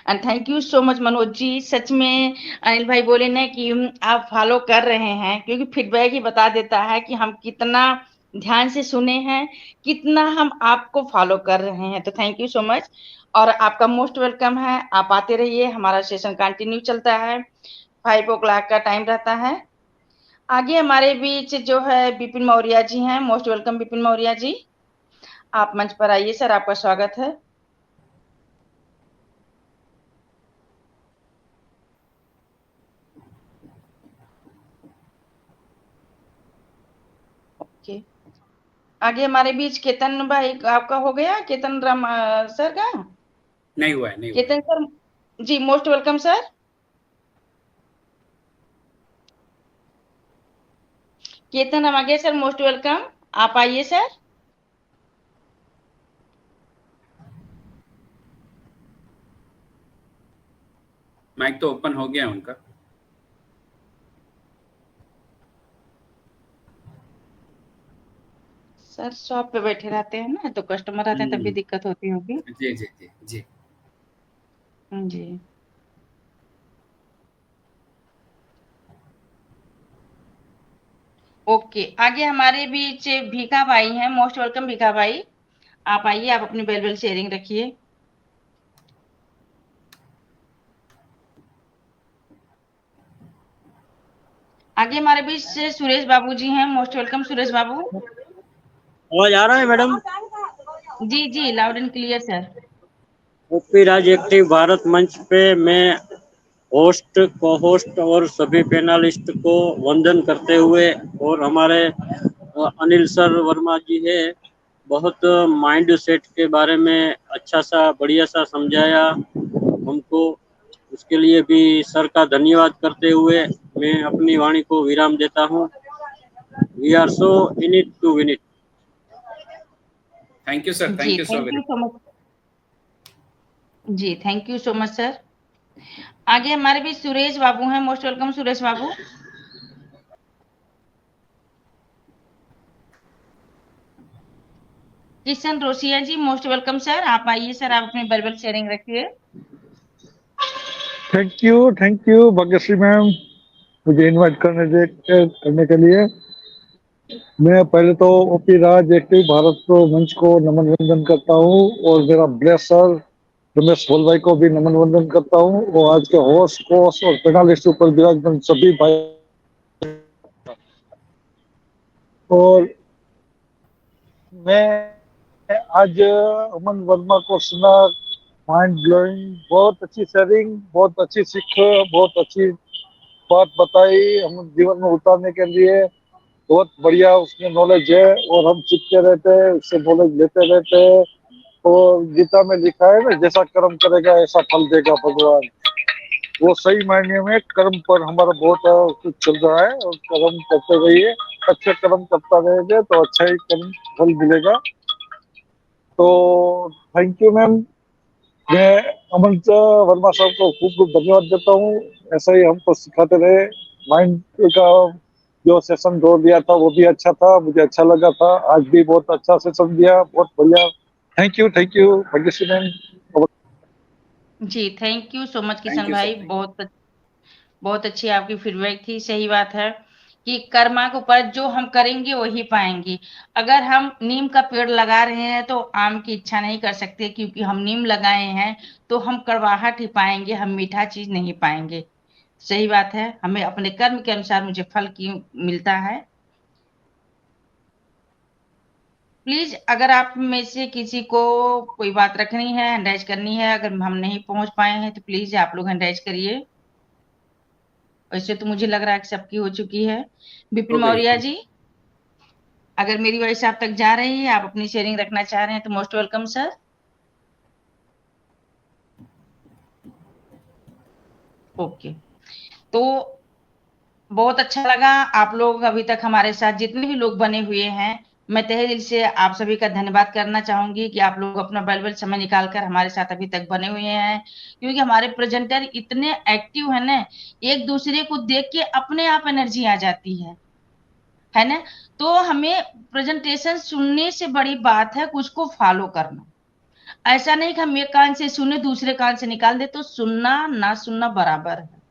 and thank you so much Manoj ji. सच में अनिल भाई बोले ना कि आप फॉलो कर रहे हैं, क्योंकि फीडबैक ही बता देता है कि हम कितना ध्यान से सुने हैं, कितना हम आपको फॉलो कर रहे हैं। तो थैंक यू सो मच और आपका मोस्ट वेलकम है। आप आते रहिए, हमारा सेशन कंटिन्यू चलता है, 5 o'clock का टाइम रहता है। आगे हमारे बीच जो है विपिन मौर्य जी हैं। मोस्ट वेलकम विपिन मौर्य जी, आप मंच पर आइए सर, आपका स्वागत है। ओके, आगे हमारे बीच केतन भाई, आपका हो गया केतन राम सर का? नहीं हुआ है, नहीं हुआ है। केतन सर जी, मोस्ट वेलकम सर। केतन हम आ गए सर, मोस्ट वेलकम, आप आइए सर। माइक तो ओपन हो गया उनका। सर शॉप पे बैठे रहते हैं ना, तो कस्टमर आते हैं तब भी दिक्कत होती होगी। जी जी जी जी। जी, ओके। आगे हमारे बीच भीखा भाई हैं। मोस्ट वेलकम भीखा भाई, आप आइए, आप अपनी बेल शेयरिंग रखिए। आगे हमारे बीच से सुरेश बाबू जी हैं। Most welcome Suresh Babu. आवाज आ रहा है मैडम? जी जी, loud and clear sir. OP Raj active Bharat Manch पे मैं होस्ट, को होस्ट और सभी पैनलिस्ट को वंदन करते हुए, और हमारे अनिल सर वर्मा जी है, बहुत माइंड सेट के बारे में अच्छा सा बढ़िया सा समझाया हमको। उसके लिए भी सर का धन्यवाद करते हुए मैं अपनी वाणी को विराम देता हूँ। We are so in it to win it. Thank you sir, ji thank you so thank very you much. So much. जी thank you so much sir. आगे हमारे बीच सुरेश बाबू हैं। Most welcome Suresh Babu. Kishan Roshiya ji, most welcome sir, आप आइए sir, आप अपनी verbal sharing रखिए। थैंक यू भाग्यश्री मैम, मुझे इनवाइट करने के लिए। मैं पहले तो ओपी राज एक्टिव भारत को मंच को नमन वंदन करता हूँ, और मेरा ब्लेसर रमेश बोल भाई को भी नमन वंदन करता हूँ, और आज के होस्ट कोस्ट और पेनालिस्ट ऊपर विराजमान सभी भाई। और मैं आज अमन वर्मा को सुना, माइंड ब्लोइंग, बहुत अच्छी शेयरिंग, बहुत अच्छी सीख, बहुत अच्छी बात बताई हम जीवन में उतारने के लिए। बहुत बढ़िया उसमें नॉलेज है, और हम सीखते रहते हैं, उससे नॉलेज लेते रहते हैं। और गीता में लिखा है ना, जैसा कर्म करेगा ऐसा फल देगा भगवान। वो सही मायने में कर्म पर हमारा बहुत कुछ चल रहा है, और कर्म करते रहिए, अच्छे कर्म करता रहेंगे तो अच्छा ही कर्म फल मिलेगा। तो थैंक यू मैम। मैं अमन वर्मा साहब को खूब खूब धन्यवाद देता हूँ, ऐसा ही हमको सिखाते रहे। माइंड का जो सेशन दो दिया था वो भी अच्छा था, मुझे अच्छा लगा था। आज भी बहुत अच्छा सेशन दिया, बहुत बढ़िया। Thank you Bhagyashree ma'am. जी thank you so much thank Kishan you sir, भाई, थैंक बहुत अच्छी आपकी फीडबैक थी। सही बात है कि कर्मा के ऊपर जो हम करेंगे वही पाएंगे। अगर हम नीम का पेड़ लगा रहे हैं तो आम की इच्छा नहीं कर सकते, क्योंकि हम नीम लगाए हैं तो हम कड़वाहट ही पाएंगे, हम मीठा चीज नहीं पाएंगे। सही बात है, हमें अपने कर्म के अनुसार मुझे फल क्यों मिलता है। प्लीज अगर आप में से किसी को कोई बात रखनी है, हैंडराइज करनी है, अगर हम नहीं पहुंच पाए हैं तो प्लीज आप लोग हैंडराइज करिए। वैसे तो मुझे लग रहा है कि सबकी हो चुकी है। विपिन हो गई, मौर्य हो गई। जी, अगर मेरी वॉइस आप तक जा रही है, आप अपनी शेयरिंग रखना चाह रहे हैं तो मोस्ट वेलकम सर। ओके, तो बहुत अच्छा लगा। आप लोग अभी तक हमारे साथ जितने भी लोग बने हुए हैं, मैं तहे दिल से आप सभी का धन्यवाद करना चाहूंगी कि आप लोग अपना वैल्यूएबल समय निकालकर हमारे साथ अभी तक बने हुए हैं, क्योंकि हमारे प्रेजेंटर इतने एक्टिव है ना, एक दूसरे को देख के अपने आप एनर्जी आ जाती है ना। तो हमें प्रेजेंटेशन सुनने से बड़ी बात है कुछ को फॉलो करना। ऐसा नहीं कि हम एक कान से सुने दूसरे कान से निकाल दे, तो सुनना ना सुनना बराबर है।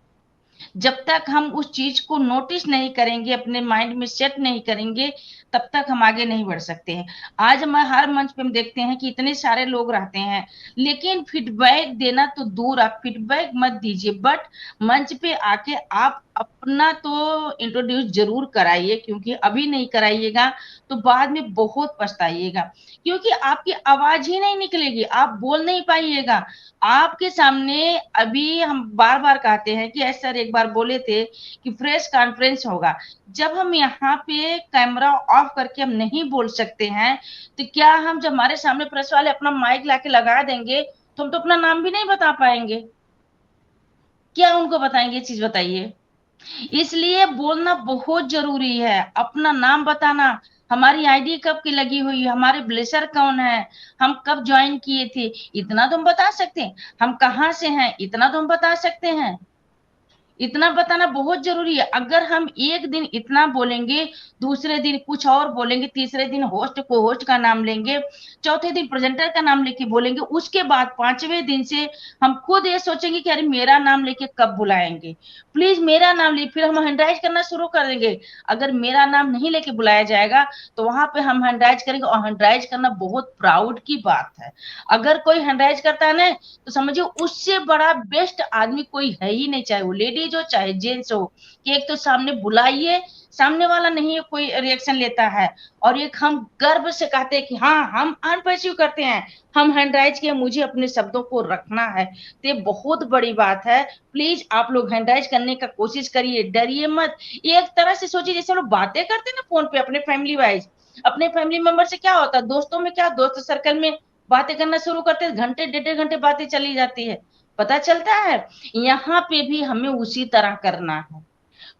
जब तक हम उस चीज को नोटिस नहीं करेंगे, अपने माइंड में सेट नहीं करेंगे, तब तक हम आगे नहीं बढ़ सकते हैं। आज हम हर मंच पे हम देखते हैं कि इतने सारे लोग रहते हैं, लेकिन फीडबैक देना तो दूर, आप फीडबैक मत दीजिए, बट मंच पे आके आप अपना तो इंट्रोड्यूस जरूर कराइए, क्योंकि अभी नहीं कराइएगा तो बाद में बहुत पछताइएगा, क्योंकि आपकी आवाज ही नहीं निकलेगी, आप बोल नहीं पाइएगा। आपके सामने अभी हम बार बार कहते हैं कि ऐसा सर एक बार बोले थे कि फ्रेश कॉन्फ्रेंस होगा, जब हम यहाँ पे कैमरा ऑफ करके हम नहीं बोल सकते हैं, तो क्या हम जब हमारे सामने प्रेस वाले अपना माइक लाके लगा देंगे तो हम तो अपना नाम भी नहीं बता पाएंगे, क्या उनको बताएंगे? ये चीज बताइए। इसलिए बोलना बहुत जरूरी है, अपना नाम बताना, हमारी आईडी कब की लगी हुई है, हमारे ब्लेसर कौन है, हम कब ज्वाइन किए थे, इतना तो हम बता सकते हैं। हम कहाँ से हैं, इतना तो हम बता सकते हैं। इतना बताना बहुत जरूरी है। अगर हम एक दिन इतना बोलेंगे, दूसरे दिन कुछ और बोलेंगे, तीसरे दिन होस्ट को होस्ट का नाम लेंगे, चौथे दिन प्रेजेंटर का नाम लेके बोलेंगे, उसके बाद पांचवें दिन से हम खुद ये सोचेंगे कि अरे मेरा नाम लेके कब बुलाएंगे, प्लीज मेरा नाम ले, फिर हम हैंडराइज करना शुरू कर देंगे। अगर मेरा नाम नहीं लेके बुलाया जाएगा तो वहां पे हम हैंडराइज करेंगे, और हैंडराइज करना बहुत प्राउड की बात है। अगर कोई हैंडराइज करता है ना, तो समझिए उससे बड़ा बेस्ट आदमी कोई है ही नहीं, चाहे वो लेडीज हो चाहे जेंट्स हो। कि एक तो सामने बुलाइए, सामने वाला नहीं कोई रिएक्शन लेता है, और एक हम गर्व से कहते हैं कि हाँ हम अनपर्सीव करते हैं, हम हैंडराइज किए, मुझे अपने शब्दों को रखना है। तो ये बहुत बड़ी बात है। प्लीज आप लोग हैंडराइज करने का कोशिश करिए, डरिए मत। एक तरह से सोचिए जैसे लोग बातें करते हैं ना फोन पे अपने फैमिली वाइज, अपने फैमिली मेंबर से क्या होता है, दोस्तों में क्या, दोस्त सर्कल में बातें करना शुरू करते हैं, घंटे डेढ़ घंटे बातें चली जाती है, पता चलता है। यहाँ पे भी हमें उसी तरह करना है,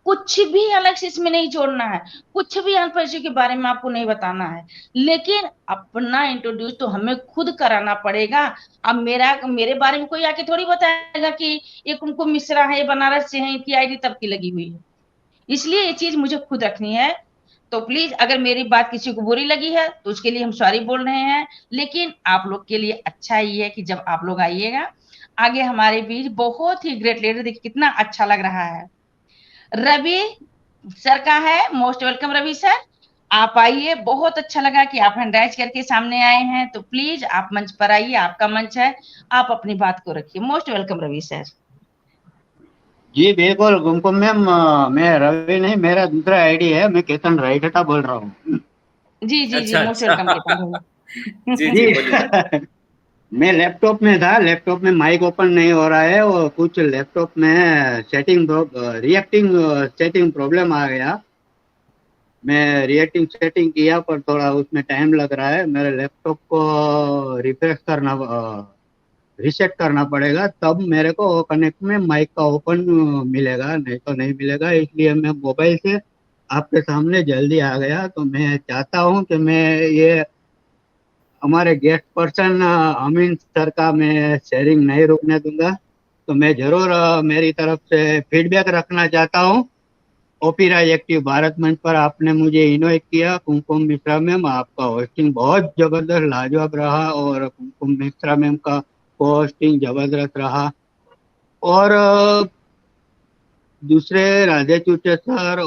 कुछ भी अलग से इसमें नहीं जोड़ना है, कुछ भी अनपरिचित के बारे में आपको नहीं बताना है, लेकिन अपना इंट्रोड्यूस तो हमें खुद कराना पड़ेगा। अब मेरे बारे में कोई आके थोड़ी बताएगा कि ये कुमकुम मिश्रा है, ये बनारस से है, इनकी आईडी तब की लगी हुई है। इसलिए ये चीज मुझे खुद रखनी है। तो प्लीज अगर मेरी बात किसी को बुरी लगी है तो उसके लिए हम सॉरी बोल रहे हैं, लेकिन आप लोग के लिए अच्छा ही है कि जब आप लोग आइएगा आगे हमारे बीच। बहुत ही ग्रेट लीडर, देखिए कितना अच्छा लग रहा है। रवि सर का है, मोस्ट वेलकम रवि सर, आप आइए। बहुत अच्छा लगा कि आप हैंडराइज करके सामने आए हैं, तो प्लीज आप मंच पर आइए, आपका मंच है, आप अपनी बात को रखिए। Most welcome Ravi sir. जी बिल्कुल कुमकुम मैम, मैं रवि नहीं, मेरा दूसरा आईडी है, मैं केतन राइठटा बोल रहा हूँ। जी जी जी, अच्छा मोस्ट अच्छा वेलकम केतन जी जी। जी बोलिए। मैं लैपटॉप में था, लैपटॉप में माइक ओपन नहीं हो रहा है, और कुछ लैपटॉप में सेटिंग प्रॉब्लम आ गया। मैं रिएक्टिंग सेटिंग किया पर थोड़ा उसमें टाइम लग रहा है, मेरे लैपटॉप को रीसेट करना पड़ेगा, तब मेरे को कनेक्ट में माइक का ओपन मिलेगा, नहीं तो नहीं मिलेगा। इसलिए मैं मोबाइल से आपके सामने जल्दी आ गया। तो मैं चाहता हूँ कि मैं ये हमारे गेस्ट पर्सन अमीन सर का मैं शेयरिंग नहीं रुकने दूंगा। तो मैं जरूर मेरी तरफ से फीडबैक रखना चाहता हूँ। ओपेरा एक्टिव भारत मंच पर आपने मुझे इनवाइट किया, कुमकुम मिश्रा मैम, आपका होस्टिंग बहुत जबरदस्त लाजवाब रहा, और कुमकुम मिश्रा मैम का होस्टिंग जबरदस्त रहा, और दूसरे राधे चूचे सर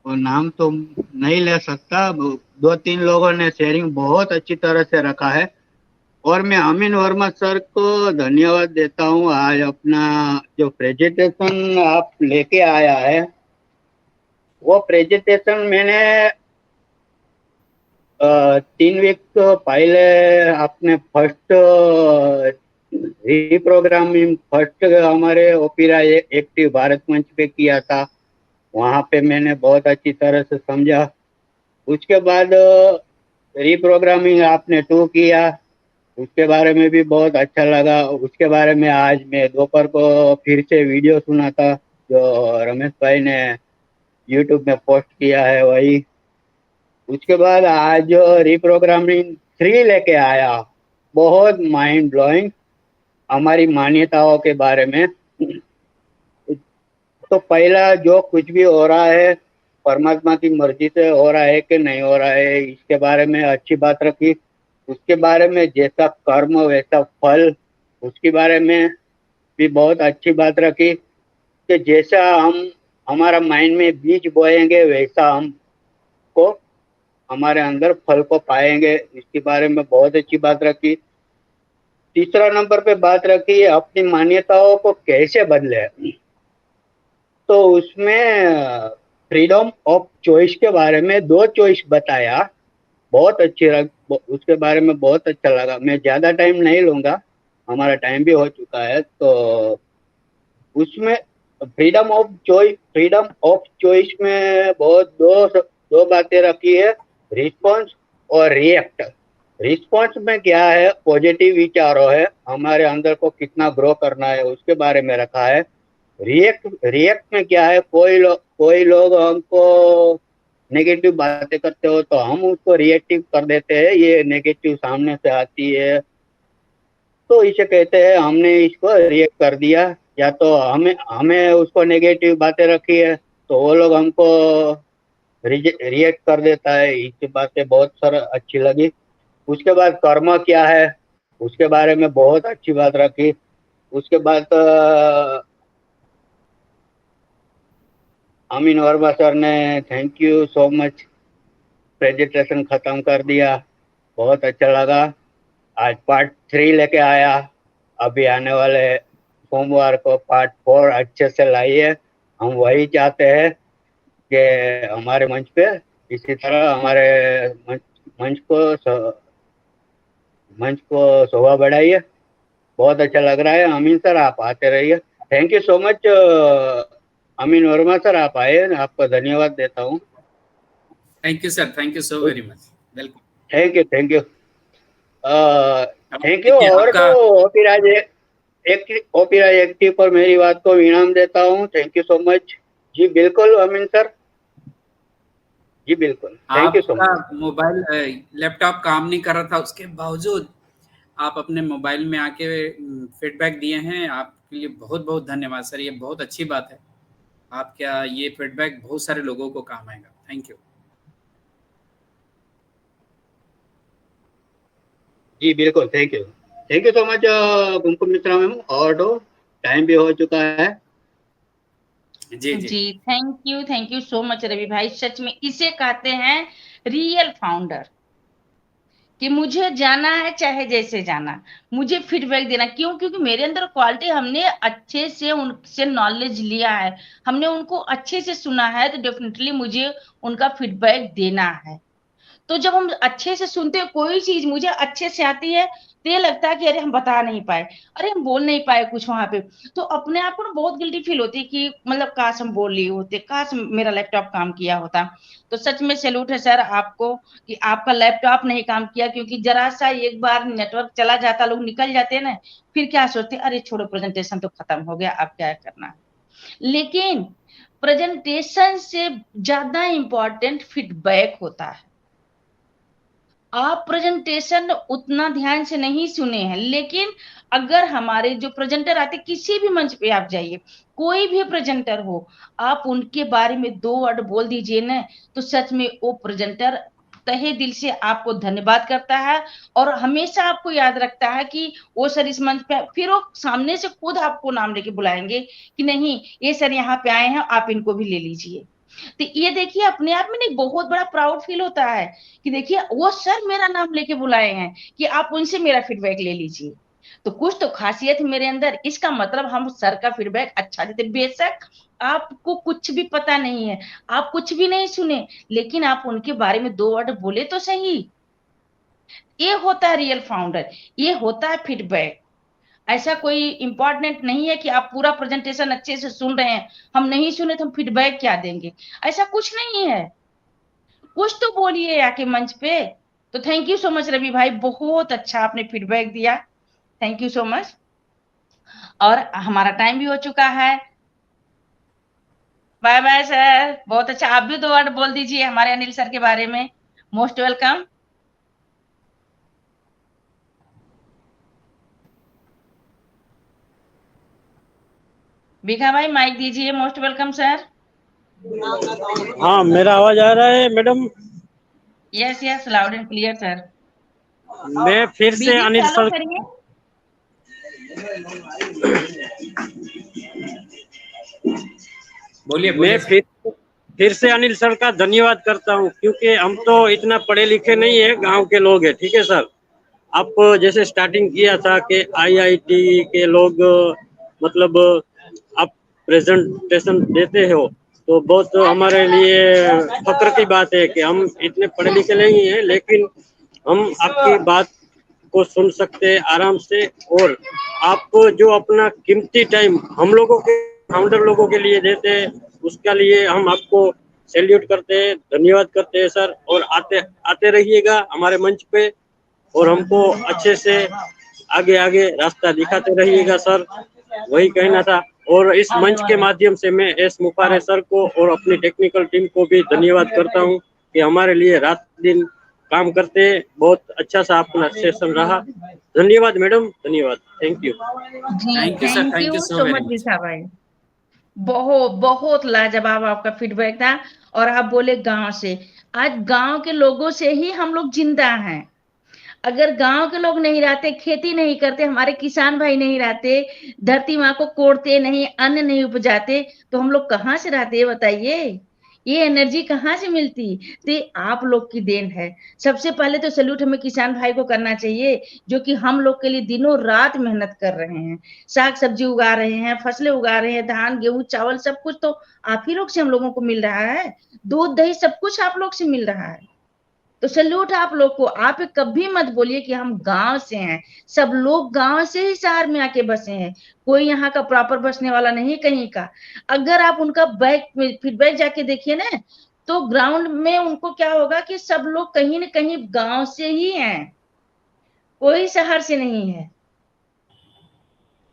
और नाम तो नहीं ले सकता, दो तीन लोगों ने शेयरिंग बहुत अच्छी तरह से रखा है। और मैं अमीन वर्मा सर को धन्यवाद देता हूँ। आज अपना जो प्रेजेंटेशन आप लेके आया है, वो प्रेजेंटेशन मैंने 3 वीक पहले अपने फर्स्ट रीप्रोग्रामिंग फर्स्ट हमारे ओपेरा एक्टिव भारत मंच पे किया था। वहाँ पे मैंने बहुत अच्छी तरह से समझा। उसके बाद रीप्रोग्रामिंग आपने 2 किया, उसके बारे में भी बहुत अच्छा लगा। उसके बारे में आज मैं दोपहर को फिर से वीडियो सुना था जो रमेश भाई ने यूट्यूब में पोस्ट किया है वही। उसके बाद आज जो रिप्रोग्रामिंग 3 लेके आया, बहुत माइंड ब्लोइंग हमारी मान्यताओं के बारे में। तो पहला जो कुछ भी हो रहा है परमात्मा की मर्जी से हो रहा है कि नहीं हो रहा है, इसके बारे में अच्छी बात रखी। उसके बारे में जैसा कर्म वैसा फल, उसके बारे में भी बहुत अच्छी बात रखी कि जैसा हम हमारा माइंड में बीज बोएंगे वैसा हमको हमारे अंदर फल को पाएंगे, इसके बारे में बहुत अच्छी बात रखी। तीसरा नंबर पे बात रखी है अपनी मान्यताओं को कैसे बदले। तो उसमें फ्रीडम ऑफ चॉइस के बारे में 2 चॉइस बताया, बहुत अच्छी उसके बारे में बहुत अच्छा लगा। मैं ज़्यादा टाइम नहीं लूँगा, हमारा टाइम भी हो चुका है। तो उसमें फ्रीडम ऑफ चॉइस में बहुत दो बातें रखी है, रिस्पॉन्स और रिएक्ट। रिस्पॉन्स में क्या है, पॉजिटिव विचारों है, हमारे अंदर को कितना ग्रो करना है उसके बारे में रखा है। रिएक्ट में क्या है, कोई लोग हमको नेगेटिव बातें करते हो तो हम उसको रिएक्टिव कर देते हैं, ये नेगेटिव सामने से आती है तो इसे कहते हैं हमने इसको रिएक्ट कर दिया, या तो हमें उसको नेगेटिव बातें रखी है तो वो लोग हमको रिएक्ट कर देता है। इसकी बातें बहुत सारा अच्छी लगी। उसके बाद कर्म क्या है उसके बारे में बहुत अच्छी बात रखी। उसके बाद अमीन वर्मा सर ने thank you so much, presentation खत्म कर दिया, बहुत अच्छा लगा। आज पार्ट 3 लेके आया, अभी आने वाले सोमवार को पार्ट 4 अच्छे से लाइए। हम वही चाहते हैं कि हमारे मंच पे इसी तरह हमारे मंच को शोभा बढ़ाइए। बहुत अच्छा लग रहा है। अमीन सर आप आते रहिए। Thank you so much Amin Verma sir, आप आए, आपको धन्यवाद देता हूँ। Thank you sir, thank you so very much, welcome. Thank you thank you. और तो ओपी राज एक्टिव पर मेरी बात को इनाम देता हूँ। Thank you so much. जी बिल्कुल अमीन सर, जी बिल्कुल, thank you so much. Mobile laptop काम नहीं कर रहा था, उसके बावजूद आप अपने मोबाइल में आके फीडबैक दिए हैं, आपके लिए बहुत बहुत धन्यवाद सर। ये बहुत अच्छी बात है, आपका ये फीडबैक बहुत सारे लोगों को काम आएगा। Thank you. जी बिल्कुल, thank you so much Kumkum Mishra ma'am. और तो टाइम भी हो चुका है। जी thank you so much Ravi भाई। सच में इसे कहते हैं रियल फाउंडर, कि मुझे जाना है चाहे जैसे जाना, मुझे फीडबैक देना। क्यों? क्योंकि मेरे अंदर क्वालिटी, हमने अच्छे से उनसे नॉलेज लिया है, हमने उनको अच्छे से सुना है, तो डेफिनेटली मुझे उनका फीडबैक देना है। तो जब हम अच्छे से सुनते हैं, कोई चीज मुझे अच्छे से आती है तो ये लगता है कि अरे हम बता नहीं पाए, अरे हम बोल नहीं पाए कुछ वहां पे, तो अपने आप को ना बहुत गिल्टी फील होती है कि मतलब काश हम बोल लिए होते, काश मेरा लैपटॉप काम किया होता। तो सच में सैल्यूट है सर आपको कि आपका लैपटॉप नहीं काम किया, क्योंकि जरा सा एक बार नेटवर्क चला जाता, लोग निकल जाते हैं ना, फिर क्या सोचते, अरे छोड़ो प्रेजेंटेशन तो खत्म हो गया, अब क्या करना है। लेकिन प्रेजेंटेशन से ज्यादा इंपॉर्टेंट फीडबैक होता है। आप प्रेजेंटेशन उतना ध्यान से नहीं सुने हैं, लेकिन अगर हमारे जो प्रेजेंटर आते, किसी भी मंच पे आप जाइए, कोई भी प्रेजेंटर हो, आप उनके बारे में 2 वर्ड बोल दीजिए ना, तो सच में वो प्रेजेंटर तहे दिल से आपको धन्यवाद करता है, और हमेशा आपको याद रखता है कि वो सर इस मंच पे, फिर वो सामने से खुद आपको नाम लेके बुलाएंगे कि नहीं ये सर यहाँ पे आए हैं, आप इनको भी ले लीजिए। तो ये देखिए अपने आप में एक बहुत बड़ा प्राउड फील होता है कि देखिए वो सर मेरा नाम लेके बुलाए हैं कि आप उनसे मेरा फीडबैक ले लीजिए। तो कुछ तो खासियत है मेरे अंदर, इसका मतलब हम सर का फीडबैक अच्छा देते। बेशक आपको कुछ भी पता नहीं है, आप कुछ भी नहीं सुने, लेकिन आप उनके बारे में 2 वर्ड बोले तो सही। ये होता है रियल फाउंडर, ये होता है फीडबैक। ऐसा कोई इंपॉर्टेंट नहीं है कि आप पूरा प्रेजेंटेशन अच्छे से सुन रहे हैं, हम नहीं सुने तो हम फीडबैक क्या देंगे, ऐसा कुछ नहीं है। कुछ तो बोलिए आके मंच पे। तो thank you so much Ravi भाई, बहुत अच्छा आपने फीडबैक दिया, थैंक यू सो मच। और हमारा टाइम भी हो चुका है, बाय बाय सर। बहुत अच्छा, आप भी 2 वर्ड बोल दीजिए हमारे अनिल सर के बारे में। Most welcome. भीखा भाई माइक दीजिए। Most welcome sir. हाँ, मेरा आवाज आ रहा है madam? Yes yes, loud and clear sir. मैं फिर से बीजी अनिल चालू सर करिए। बोलिए मैं बोलिए सर। फिर से अनिल सर का धन्यवाद करता हूँ, क्योंकि हम तो इतना पढ़े लिखे नहीं है, गांव के लोग हैं। ठीक है सर, आप जैसे स्टार्टिंग किया था कि आईआईटी के लोग मतलब आप प्रेजेंटेशन देते हो, तो बहुत हमारे लिए फक्र की बात है कि हम इतने पढ़े लिखे नहीं हैं, लेकिन हम आपकी बात को सुन सकते हैं आराम से। और आप जो अपना कीमती टाइम हम लोगों के फाउंडर लोगों के लिए देते हैं, उसके लिए हम आपको सैल्यूट करते हैं, धन्यवाद करते हैं सर। और आते आते रहिएगा हमारे मंच पे, और हमको अच्छे से आगे आगे रास्ता दिखाते रहिएगा सर, वही कहना था। और इस मंच के माध्यम से मैं एस मुफारे सर को और अपनी टेक्निकल टीम को भी धन्यवाद करता हूँ कि हमारे लिए रात दिन काम करते हैं। बहुत अच्छा सा अपना सेशन रहा। धन्यवाद मैडम, धन्यवाद, थैंक यू। जी thank you sir, thank thank you you so so very much much. Bhikha भाई। बहुत बहुत लाजवाब आपका फीडबैक था। और आप बोले गांव से, आज गांव के लोगों से ही हम लोग जिंदा हैं। अगर गांव के लोग नहीं रहते, खेती नहीं करते, हमारे किसान भाई नहीं रहते, धरती माँ को कोड़ते नहीं, अन्न नहीं उपजाते, तो हम लोग कहाँ से रहते, ये बताइए। ये एनर्जी कहाँ से मिलती। तो ये आप लोग की देन है। सबसे पहले तो सैल्यूट हमें किसान भाई को करना चाहिए, जो कि हम लोग के लिए दिनों रात मेहनत कर रहे हैं, साग सब्जी उगा रहे हैं, फसलें उगा रहे हैं, धान गेहूं चावल सब कुछ तो आप ही लोग से हम लोगों को मिल रहा है। दूध दही सब कुछ आप लोग से मिल रहा है। तो सैल्यूट आप लोग को। आप कभी मत बोलिए कि हम गांव से हैं। सब लोग गांव से ही शहर में आके बसे हैं। कोई यहाँ का प्रॉपर बसने वाला नहीं कहीं का। अगर आप उनका बैक फीडबैक जाके देखिए ना, तो ग्राउंड में उनको क्या होगा कि सब लोग कहीं ना कहीं गांव से ही हैं, कोई शहर से नहीं है।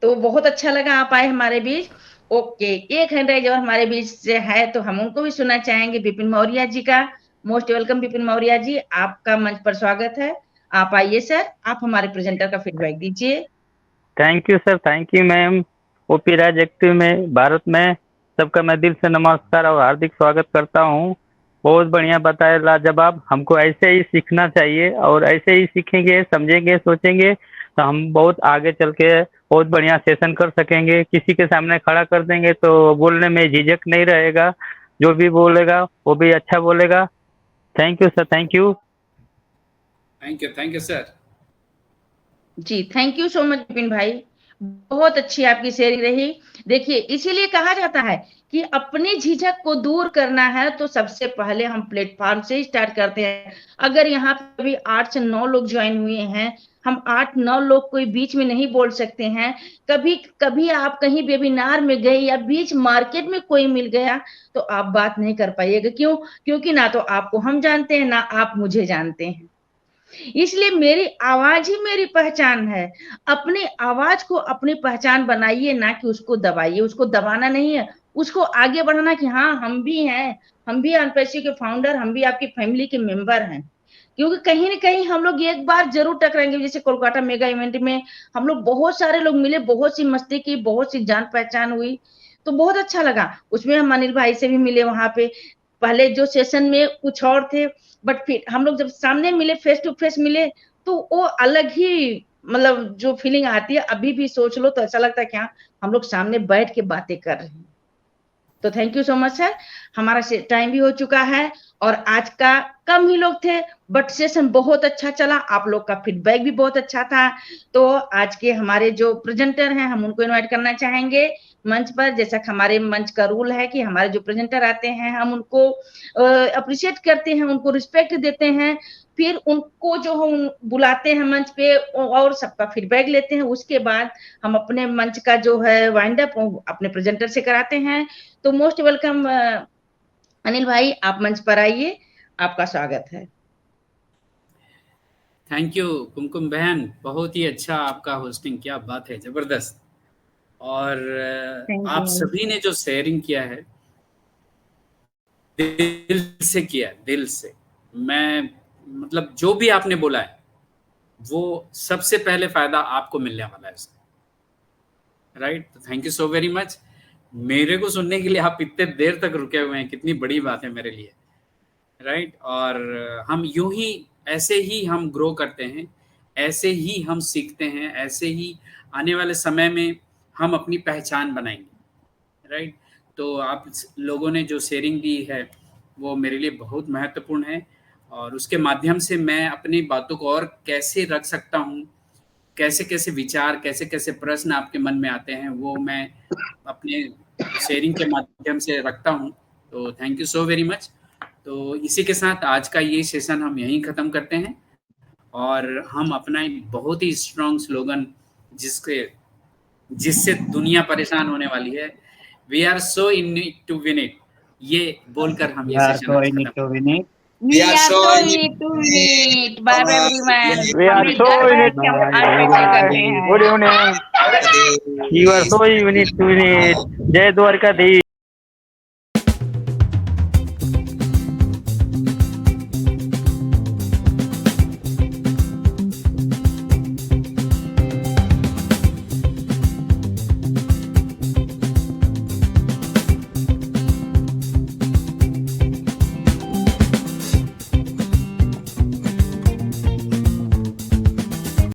तो बहुत अच्छा लगा आप आए हमारे बीच। ओके, एक हैंड राइज और हमारे बीच से है, तो हम उनको भी सुनना चाहेंगे, विपिन मौर्य जी का। मोस्ट वेलकम विपिन मौर्य जी, आपका मंच पर स्वागत है। आप आइए सर, आप हमारे प्रेजेंटर का फीडबैक दीजिए। Thank you sir, thank you ma'am. OP Raj active में भारत में सबका मैं दिल से नमस्कार और हार्दिक स्वागत करता हूँ। बहुत बढ़िया बताया, लाजवाब। हमको ऐसे ही सीखना चाहिए, और ऐसे ही सीखेंगे, समझेंगे, सोचेंगे तो हम बहुत आगे चल के बहुत बढ़िया सेशन कर सकेंगे। किसी के सामने खड़ा कर देंगे तो बोलने में झिझक नहीं रहेगा, जो भी बोलेगा वो भी अच्छा बोलेगा। Thank you sir, thank you. Thank you sir. Ji thank you so much Vipin भाई, बहुत अच्छी आपकी शेयरिंग रही। देखिए, इसीलिए कहा जाता है कि अपनी झिझक को दूर करना है तो सबसे पहले हम प्लेटफॉर्म से ही स्टार्ट करते हैं। अगर यहाँ पे अभी 8 से 9 लोग ज्वाइन हुए हैं, हम 8-9 लोग कोई बीच में नहीं बोल सकते हैं। कभी कभी आप कहीं वेबिनार में गए या बीच मार्केट में कोई मिल गया, तो आप बात नहीं कर पाइएगा। क्यों? क्योंकि ना तो आपको हम जानते हैं, ना आप मुझे जानते हैं। इसलिए मेरी आवाज ही मेरी पहचान है। अपनी आवाज को अपनी पहचान बनाइए, ना कि उसको दबाइए। उसको दबाना नहीं है, उसको आगे बढ़ाना कि हाँ हम भी हैं, हम भी अनपैसे के फाउंडर, हम भी आपकी फैमिली के मेंबर हैं। क्योंकि कहीं ना कहीं हम लोग एक बार जरूर टकराएंगे। जैसे कोलकाता मेगा इवेंट में हम लोग बहुत सारे लोग मिले, बहुत सी मस्ती की, बहुत सी जान पहचान हुई, तो बहुत अच्छा लगा। उसमें हम अनिल भाई से भी मिले वहां पे। पहले जो सेशन में कुछ और थे, बट फिर हम लोग जब सामने मिले, फेस टू फेस मिले, तो वो अलग ही मतलब जो फीलिंग आती है, अभी भी सोच लो तो ऐसा लगता है कि हाँ हम लोग सामने बैठ के बातें कर रहे हैं। तो thank you so much sir. हमारा टाइम भी हो चुका है, और आज का कम ही लोग थे, बट सेशन बहुत अच्छा चला। आप लोग का फीडबैक भी बहुत अच्छा था। तो आज के हमारे जो प्रेजेंटर हैं, हम उनको इनवाइट करना चाहेंगे मंच पर। जैसा कि हमारे मंच का रूल है कि हमारे जो प्रेजेंटर आते हैं, हम उनको अप्रिशिएट करते हैं, उनको रिस्पेक्ट देते हैं, फिर उनको जो हम बुलाते हैं मंच पे और सबका फीडबैक लेते हैं। उसके बाद हम अपने मंच का जो है वाइंड अप अपने प्रेजेंटर से कराते हैं। तो मोस्ट वेलकम अनिल भाई, आप मंच पर आइए, आपका स्वागत है। थैंक यू कुमकुम बहन, बहुत ही अच्छा आपका होस्टिंग, क्या बात है, जबरदस्त। और थैंक आप यू। सभी ने जो शेयरिंग किया है दिल से किया, दिल से। मैं मतलब जो भी आपने बोला है वो सबसे पहले फायदा आपको मिलने वाला है उसका, right. Thank you so very much. मेरे को सुनने के लिए आप इतने देर तक रुके हुए हैं, कितनी बड़ी बात है मेरे लिए, राइट। और हम यूं ही ऐसे ही हम ग्रो करते हैं, ऐसे ही हम सीखते हैं, ऐसे ही आने वाले समय में हम अपनी पहचान बनाएंगे, राइट। तो आप लोगों ने जो शेयरिंग दी है वो मेरे लिए बहुत महत्वपूर्ण है, और उसके माध्यम से मैं अपनी बातों को और कैसे रख सकता हूँ, कैसे कैसे विचार, कैसे कैसे प्रश्न आपके मन में आते हैं, वो मैं अपने शेयरिंग के माध्यम से रखता हूँ। तो thank you so very much. तो इसी के साथ आज का ये सेशन हम यहीं ख़त्म करते हैं, और हम अपना एक बहुत ही स्ट्रॉन्ग स्लोगन जिससे दुनिया परेशान होने वाली है, we are so in it to win it, ये बोलकर हम ये सेशन खत्म। We are so in it to win it. Bye bye everyone. We are so in it. Bye. Good evening. You are so in it to win it. जय द्वारकाधीश।